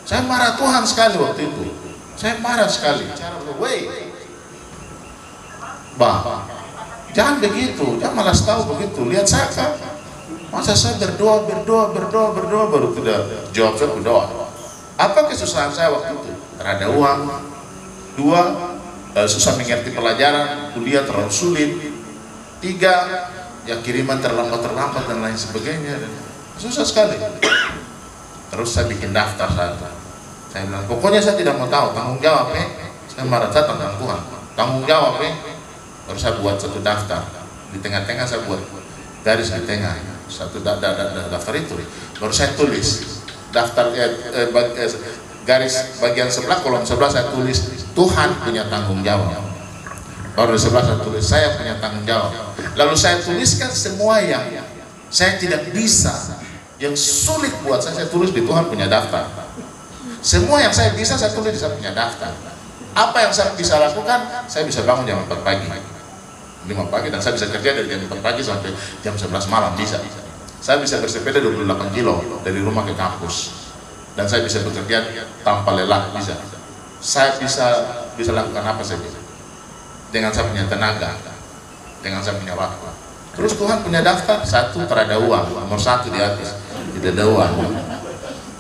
Saya marah Tuhan sekali waktu itu. Saya marah sekali. Jangan begitu, jangan malas tahu begitu. Lihat saya kan, masa saya berdoa baru tidak jawab saya berdoa. Apa kesusahan saya waktu itu? Terada uang. 2, susah mengerti pelajaran, kuliah terlalu sulit. 3, ya kiriman terlambat dan lain sebagainya. Susah sekali. Terus saya bikin daftar satu. Saya bilang, pokoknya saya tidak mau tahu, tanggung jawab Saya marah, saya tentang Tuhan. Tanggung jawab Terus saya buat satu daftar. Di tengah-tengah saya buat garis di tengah. Satu daftar itu. Baru saya tulis daftar garis bagian sebelah, kolom sebelah saya tulis Tuhan punya tanggung jawab. Baru di sebelah saya tulis saya punya tanggung jawab. Lalu saya tuliskan semua yang saya tidak bisa, yang sulit buat saya tulis di Tuhan punya daftar. Semua yang saya bisa saya tulis di saya punya daftar. Apa yang saya bisa lakukan? Saya bisa bangun jam 4 pagi, 5 pagi, dan saya bisa kerja dari jam 4 pagi sampai jam 11 malam bisa. Saya bisa bersepeda 28 kilo dari rumah ke kampus, dan saya bisa bekerja tanpa lelah bisa. Saya bisa lakukan apa saja dengan saya punya tenaga, dengan saya punya waktu. Terus Tuhan punya daftar, 1 terada uang, nomor 1 di atas tidak ada uang.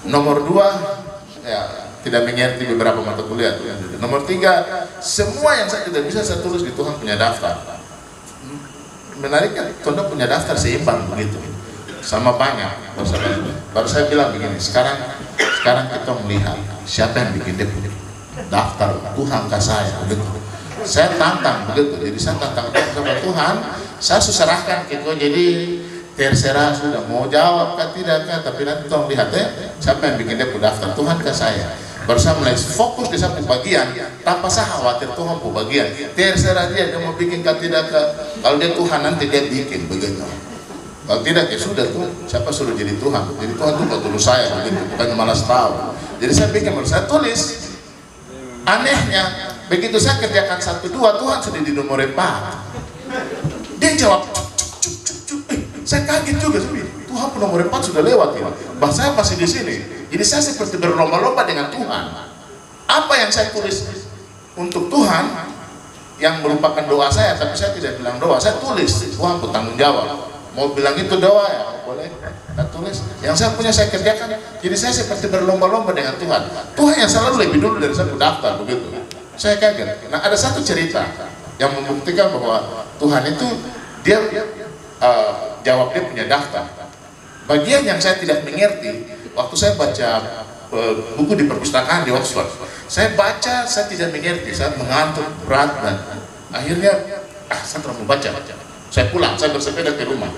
Nomor 2 ya tidak mengerti beberapa mata kuliah. Nomor 3, semua yang saya tidak bisa saya tulis di Tuhan punya daftar. Menariknya Tuhan punya daftar seimbang begitu, sama banyak. Baru saya bilang begini, sekarang kita melihat siapa yang bikin daftar Tuhan ke saya begitu. Saya tantang begitu, jadi saya tantang Tuhan, saya serahkan gitu. Jadi terserah sudah mau jawab kan tidak kan, tapi nanti tolong lihat siapa yang bikin daftar Tuhan ke saya. Baru saya mulai fokus di satu bagian tanpa saya khawatir Tuhan mau bagian. Terserah dia mau bikin kan tidak kan. Kalau dia Tuhan nanti dia bikin begitu. Kalau tidak ya sudah tuh, siapa suruh jadi Tuhan? Jadi Tuhan tuh gak tulis saya begitu, bukan malas tahu. Jadi saya bikin, baru saya tulis. Anehnya begitu saya kerjakan 1, 2, Tuhan sudah di nomor 4. Dia jawab saya kaget juga, Tuhan nomor 4 sudah lewat ya. Bah saya masih di sini. Jadi saya seperti berlomba-lomba dengan Tuhan. Apa yang saya tulis untuk Tuhan yang merupakan doa saya, tapi saya tidak bilang doa, saya tulis Tuhan bertanggung jawab. Mau bilang itu doa ya boleh, saya tulis. Yang saya punya saya kerjakan. Jadi saya seperti berlomba-lomba dengan Tuhan. Tuhan yang selalu lebih dulu dari saya daftar begitu. Saya kaget. Nah ada satu cerita yang membuktikan bahwa Tuhan itu dia jawab dia punya daftar. Bagian yang saya tidak mengerti waktu saya baca buku di perpustakaan di Oxford, saya baca, saya tidak mengerti, saya mengantuk berat dan akhirnya saya terlalu baca. Saya pulang, saya bersepeda ke rumah.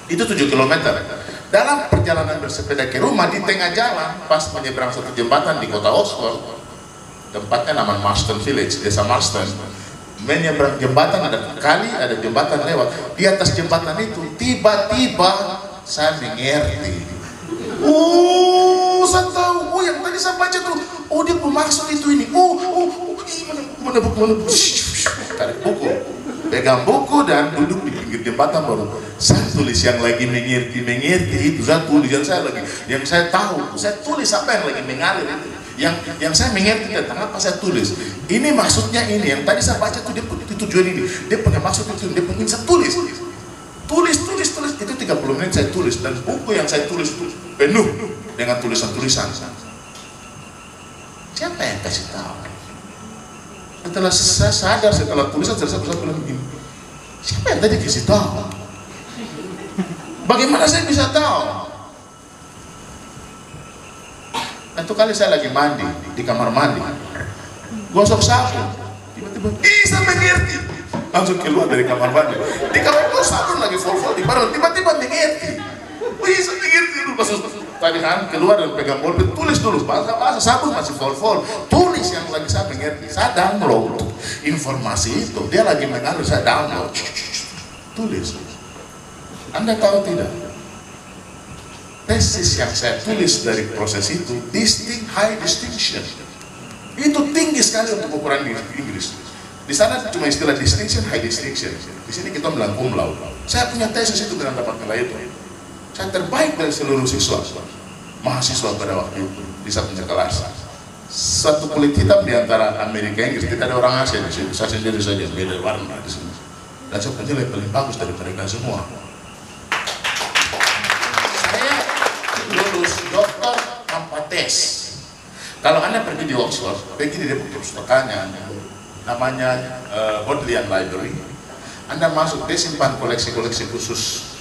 Itu 7 km. Dalam perjalanan bersepeda ke rumah, di tengah jalan pas menyeberang satu jembatan di kota Oxford, tempatnya nama Marston Village, desa Marston. menyeberang jembatan, ada kali, ada jembatan lewat. Di atas jembatan itu tiba-tiba saya mengerti. Saya tahu. Yang tadi saya baca tuh. Dia bermaksud itu ini. Mana buku. Tarik buku, pegang buku dan duduk di pinggir jembatan baru. Saya tulis yang lagi mengerti itu. Saya tulis yang saya lagi, yang saya tahu. Saya tulis apa yang lagi mengalir itu. Yang saya mengerti tentang apa saya tulis. Ini maksudnya ini. Yang tadi saya baca tuh dia punya tujuan ini. Dia punya maksud itu. Dia pengen saya tulis. Tulis. Itu 30 menit saya tulis. Dan buku yang saya tulis itu penuh dengan tulisan-tulisan. Siapa yang kasih tahu? Setelah saya sadar, setelah tulisan saya bilang begini, siapa yang tadi kasih tahu? Bagaimana saya bisa tahu? Satu kali saya lagi mandi di kamar mandi, gosok sapu, tiba-tiba, saya mengerti, langsung keluar dari kamar mandi. Di kamar itu sabun lagi full di baru, tiba-tiba mengerti, saya mengerti dulu pas tadi kan keluar dan pegang bolpen, tulis dulu, bahasa sabun masih full, tulis yang lagi saya mengerti, saya download informasi itu, dia lagi mengalir, saya download, tulis. Anda tahu tidak? Tesis yang saya tulis dari proses itu, high distinction, itu tinggi sekali untuk ukuran di Inggris. Di sana cuma istilah distinction, high distinction. Di sini kita bilang cum laude. Saya punya tesis itu dengan dapat nilai itu. Saya terbaik dari seluruh mahasiswa pada waktu itu di satunya kelas. Satu kulit hitam di antara Amerika Inggris, tidak ada orang Asia di sini. Saya sendiri saja beda warna di sini. Dan saya punya nilai paling bagus dari mereka semua. Lulus doktor tanpa tes. Kalau Anda pergi di Oxford, pergi di perpustakaannya, namanya Bodleian Library. Anda masuk, dia simpan koleksi-koleksi khusus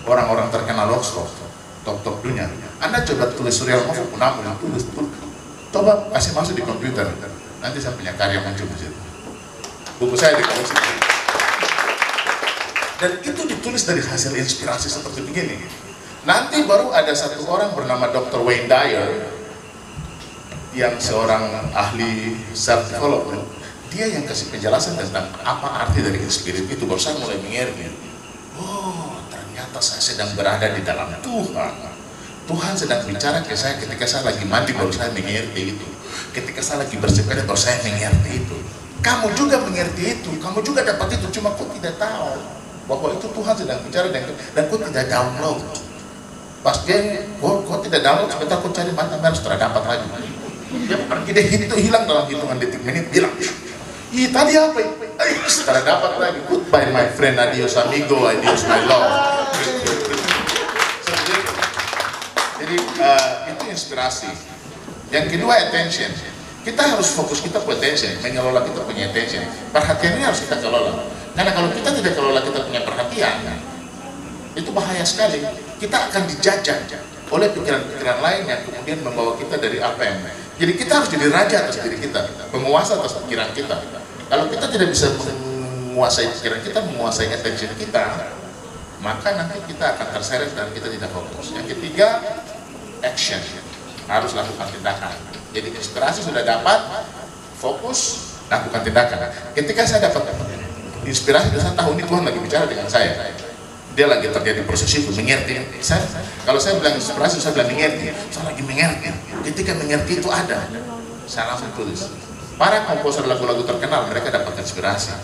orang-orang terkenal Oxford, top dunia. Anda coba tulis Surya Moho Punamo, tulis, coba kasih masuk di komputer. Nanti saya punya karya muncul di situ. Buku saya di koleksi. Dan itu ditulis dari hasil inspirasi seperti begini. Nanti baru ada satu orang bernama Dr. Wayne Dyer yang seorang ahli self development. Dia yang kasih penjelasan tentang apa arti dari spirit itu. Baru saya mulai mengerti. Ternyata saya sedang berada di dalam Tuhan. Tuhan sedang bicara ke saya ketika saya lagi mandi, baru saya mengerti itu. Ketika saya lagi bersepeda, baru saya mengerti itu. Kamu juga mengerti itu, kamu juga dapat itu, cuma kau tidak tahu bahwa itu Tuhan sedang bicara dan kau tidak download. Pas dia, kau tidak download, sebentar kau cari mata merah, setelah dapat lagi. Dia pergi, dia hilang dalam hitungan detik menit, bilang, tadi apa? Setelah dapat lagi, goodbye my friend, adios amigo, adios my love. Jadi itu inspirasi. Yang kedua, attention. Kita harus fokus kita punya attention, mengelola kita punya attention. Perhatian ini harus kita kelola. Karena kalau kita tidak kelola kita punya perhatian, itu bahaya sekali. Kita akan dijajah oleh pikiran-pikiran lain yang kemudian membawa kita dari apa yang. Jadi kita harus jadi raja atas diri kita, penguasa atas pikiran kita. Kalau kita tidak bisa menguasai pikiran kita, menguasai attention kita, maka nanti kita akan terseret dan kita tidak fokus. Yang ketiga, action. Harus lakukan tindakan. Jadi inspirasi sudah dapat, fokus, lakukan tindakan. Ketika saya dapat inspirasi, saya tahu ini Tuhan lagi bicara dengan saya. Dia lagi terjadi proses itu, mengerti. Kalau saya bilang inspirasi, saya bilang mengerti. Saya lagi mengerti. Ketika mengerti itu ada, saya langsung tulis. Para komposer lagu-lagu terkenal, mereka dapat inspirasi.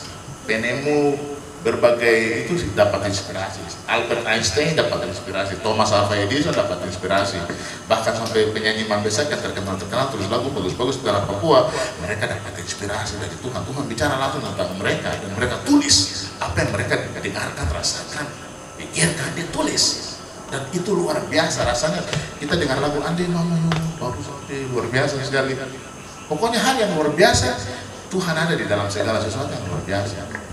Penemu berbagai itu dapat inspirasi. Albert Einstein dapat inspirasi. Thomas Alva Edison dapat inspirasi. Bahkan sampai penyanyi Mambesak yang terkenal tulis lagu bagus-bagus di dalam Papua, mereka dapat inspirasi dari Tuhan. Tuhan bicara langsung tentang mereka dan mereka tulis apa yang mereka dengarkan, rasakan, pikirkan, dia tulis. Dan itu luar biasa rasanya. Kita dengar lagu Andi Mama baru sampai luar biasa sekali. Pokoknya hal yang luar biasa, Tuhan ada di dalam segala sesuatu yang luar biasa.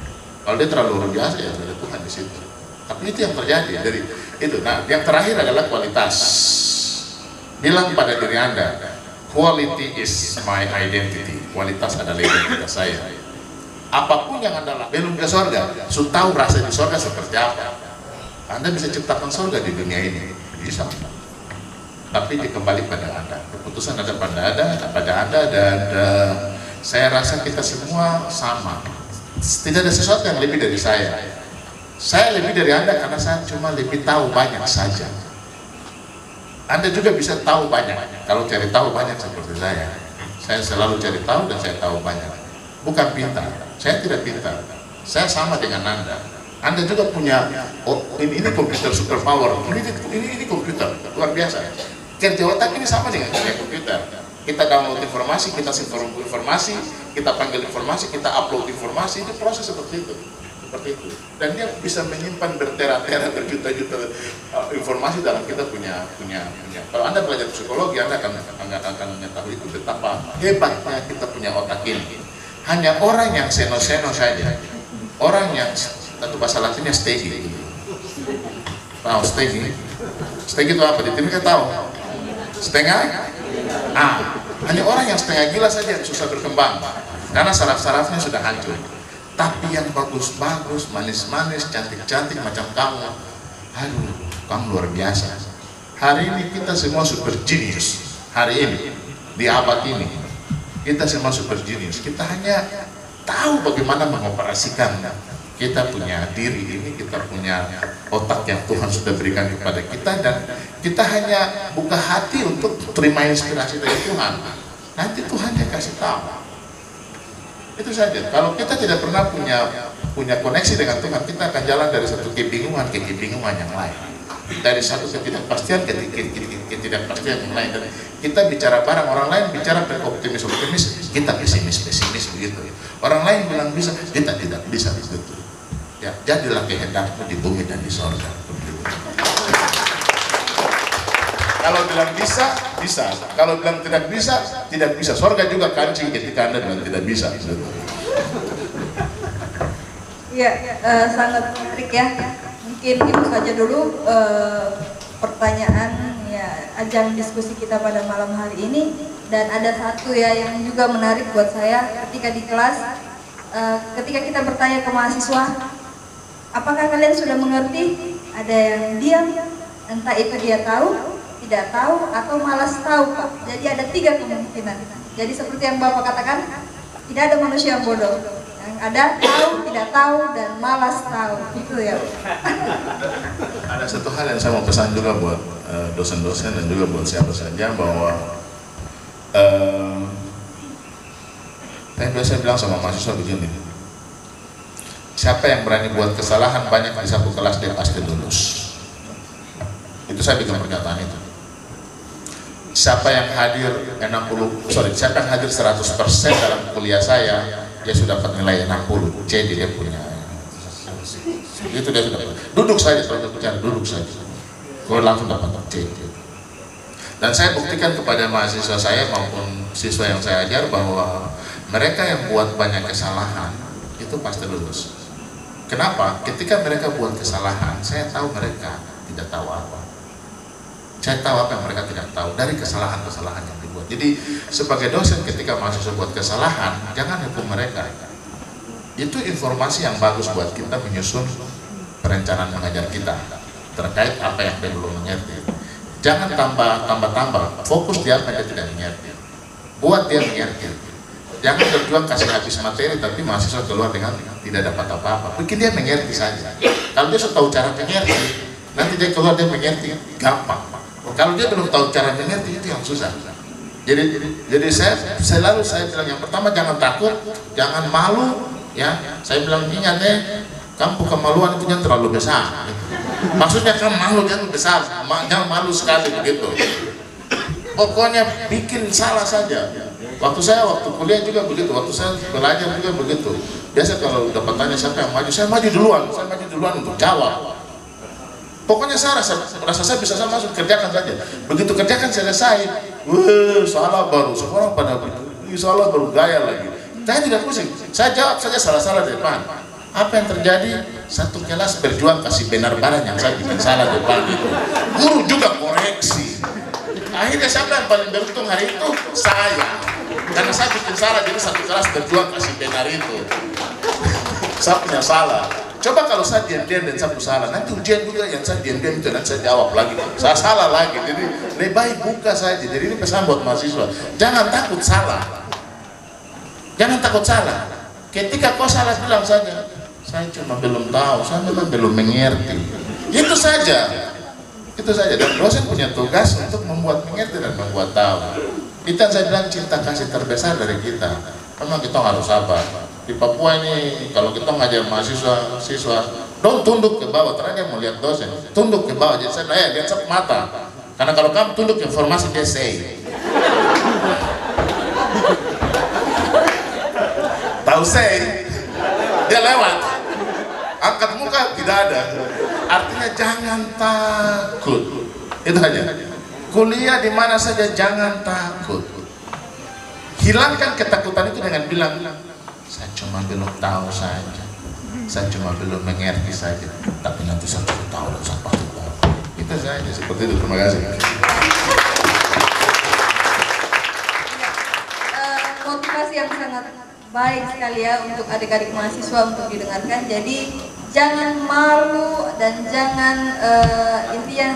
Kalau dia terlalu luar biasa, ya ada Tuhan di situ. Tapi itu yang terjadi dari itu. Nah, yang terakhir adalah kualitas. Bilang pada diri Anda, quality is my identity. Kualitas adalah identitas saya. Apapun yang Anda lakukan, belum ke surga, sudah tahu rasa di surga seperti apa. Anda bisa ciptakan surga di dunia ini, bisa. Tapi dikembali pada Anda. Keputusan ada pada Anda dan saya rasa kita semua sama. tidak ada sesuatu yang lebih dari saya. Saya lebih dari Anda karena saya cuma lebih tahu banyak saja. Anda juga bisa tahu banyak kalau cari tahu banyak seperti saya. Saya selalu cari tahu dan saya tahu banyak. Bukan pintar, saya tidak pintar. Saya sama dengan Anda. Anda juga punya, oh, ini komputer super power, ini komputer luar biasa. Kerja otak ini sama dengan kerja komputer. Kita download informasi, kita simpan informasi, kita panggil informasi, kita upload informasi, itu proses seperti itu. Dan dia bisa menyimpan bertera-tera, berjuta-juta informasi dalam kita punya. Kalau Anda belajar psikologi, Anda akan mengetahui itu betapa hebatnya kita punya otak ini. Hanya orang yang seno-seno saja, orang yang satu bahasa Latinnya stegi. Tahu stegi? Stegi itu apa? Di timnya tahu? Setengah? Hanya orang yang setengah gila saja yang susah berkembang karena saraf-sarafnya sudah hancur. Tapi yang bagus-bagus, manis-manis, cantik-cantik macam kamu, aduh, kamu luar biasa. Hari ini kita semua super genius. Hari ini, di abad ini, kita semua super genius. Kita hanya tahu bagaimana mengoperasikan. Kita punya diri ini, kita punya otak yang Tuhan sudah berikan kepada kita, dan kita hanya buka hati untuk terima inspirasi dari Tuhan. Nanti Tuhan yang kasih tahu. Itu saja. Kalau kita tidak pernah punya koneksi dengan Tuhan, kita akan jalan dari satu kebingungan ke kebingungan yang lain, dari satu ketidakpastian ke ketidakpastian yang lain. Dan kita bicara barang, orang lain bicara optimis, kita pesimis begitu. Orang lain bilang bisa, kita tidak bisa begitu. Ya, jadilah kehendakmu di bumi dan di sorga. Kalau bilang bisa, bisa. Kalau bilang tidak bisa, tidak bisa. Sorga juga kancing ketika Anda bilang tidak bisa. Iya, sangat menarik ya. Mungkin itu saja dulu pertanyaan ya, ajang diskusi kita pada malam hari ini. Dan ada satu ya yang juga menarik buat saya ketika di kelas, ketika kita bertanya ke mahasiswa, apakah kalian sudah mengerti? Ada yang diam, entah itu dia tahu, tidak tahu, atau malas tahu, Pak. Jadi ada 3 kemungkinan. Jadi seperti yang Bapak katakan, tidak ada manusia yang bodoh. Yang ada tahu, tidak tahu, dan malas tahu. Itu ya. Ada satu hal yang saya mau pesan juga buat dosen-dosen dan juga buat siapa saja, bahwa saya biasa bilang sama mahasiswa begini, siapa yang berani buat kesalahan banyak di satu kelas, dia pasti lulus. Itu saya bikin pernyataan itu. Siapa yang hadir 100% dalam kuliah saya, dia sudah dapat nilai 60. Jadi dia punya. Itu dia sudah dapat. Duduk saja kalau bicara, duduk saja. Kau langsung dapat C. Dan saya buktikan kepada mahasiswa saya maupun siswa yang saya ajar bahwa mereka yang buat banyak kesalahan itu pasti lulus. Kenapa? Ketika mereka buat kesalahan, saya tahu mereka tidak tahu apa. Saya tahu apa yang mereka tidak tahu dari kesalahan-kesalahan yang dibuat. Jadi sebagai dosen, ketika mahasiswa buat kesalahan, jangan hukum mereka. Itu informasi yang bagus buat kita menyusun perencanaan mengajar kita terkait apa yang dia belum mengerti. Jangan tambah, fokus di apa yang dia tidak mengerti. Buat dia mengerti. Jangan berjuang kasih habis materi, tapi mahasiswa keluar dengan tidak dapat apa-apa. Bikin dia mengerti saja. Kalau dia sudah tahu cara mengerti, nanti dia keluar dia mengerti, gampang. Kalau dia belum tahu cara mengerti, itu yang susah. Jadi saya selalu bilang, yang pertama jangan takut, jangan malu, ya. Saya bilang ingat kamu kemaluan itu jangan terlalu besar. Maksudnya kamu malu jangan besar, jangan malu sekali begitu. Pokoknya bikin salah saja. Waktu kuliah juga begitu, waktu saya belajar juga begitu. Biasa kalau dapat tanya siapa yang maju, saya maju duluan untuk jawab. Pokoknya saya rasa saya bisa sama masuk, kerjakan saja. Begitu kerjakan selesai, salah baru, semua orang pada salah baru gaya lagi. Saya tidak pusing, saya jawab saja salah-salah di depan. Apa yang terjadi? Satu kelas berjuang kasih benar barang yang saya bikin salah di depan itu. Guru juga koreksi. Akhirnya siapa yang paling beruntung hari itu? Saya. Karena saya bikin salah, jadi satu kelas berjuang kasih benar itu. Saya punya salah. Coba kalau saya diam-diam dan saya salah, nanti ujian juga yang saya diam-diam itu nanti saya jawab lagi, saya salah lagi. Jadi lebih baik buka saja. Jadi ini pesan buat mahasiswa, jangan takut salah, jangan takut salah. Ketika kau salah bilang saja, saya cuma belum tahu, saya memang belum mengerti. Itu saja. Itu saja. Dan dosen punya tugas untuk membuat mengerti dan membuat tahu. Itu yang saya bilang cinta kasih terbesar dari kita. Memang kita harus sabar. Di Papua ini kalau kita ngajar siswa, dong tunduk ke bawah. Terakhir mau lihat dosen, tunduk ke bawah. Jadi saya lihat satu mata. Karena kalau kamu tunduk informasi dia say. Tahu say, dia lewat. Angkat muka tidak ada. Artinya jangan takut. Itu aja. Kuliah di mana saja jangan takut. Hilangkan ketakutan itu dengan bilang, saya cuma belum tahu saja. Saya cuma belum mengerti saja. Tapi nanti saya tahu dan saya pasti tahu. Itu saja seperti itu. Terima kasih. Motivasi yang sangat baik sekali ya untuk adik-adik mahasiswa untuk didengarkan. Jadi jangan malu dan jangan intinya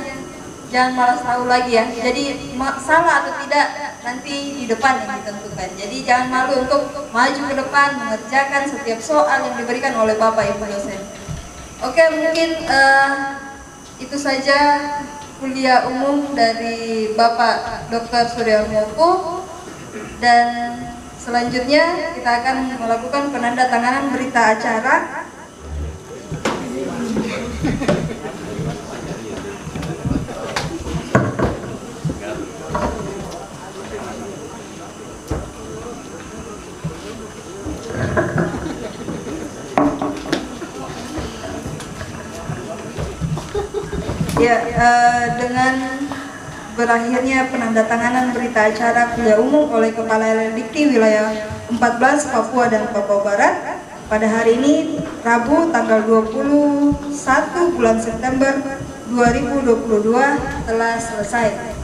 jangan malas tahu lagi ya. Jadi salah atau tidak nanti di depan yang ditentukan. Jadi jangan malu untuk maju ke depan mengerjakan setiap soal yang diberikan oleh Bapak Ibu dosen. Oke, mungkin itu saja kuliah umum dari Bapak Dr. Suryanmoko, dan selanjutnya kita akan melakukan penandatanganan berita acara. Ya, dengan berakhirnya penandatanganan berita acara kuliah umum oleh Kepala Dikti Wilayah 14 Papua dan Papua Barat pada hari ini Rabu tanggal 21 bulan September 2022 telah selesai.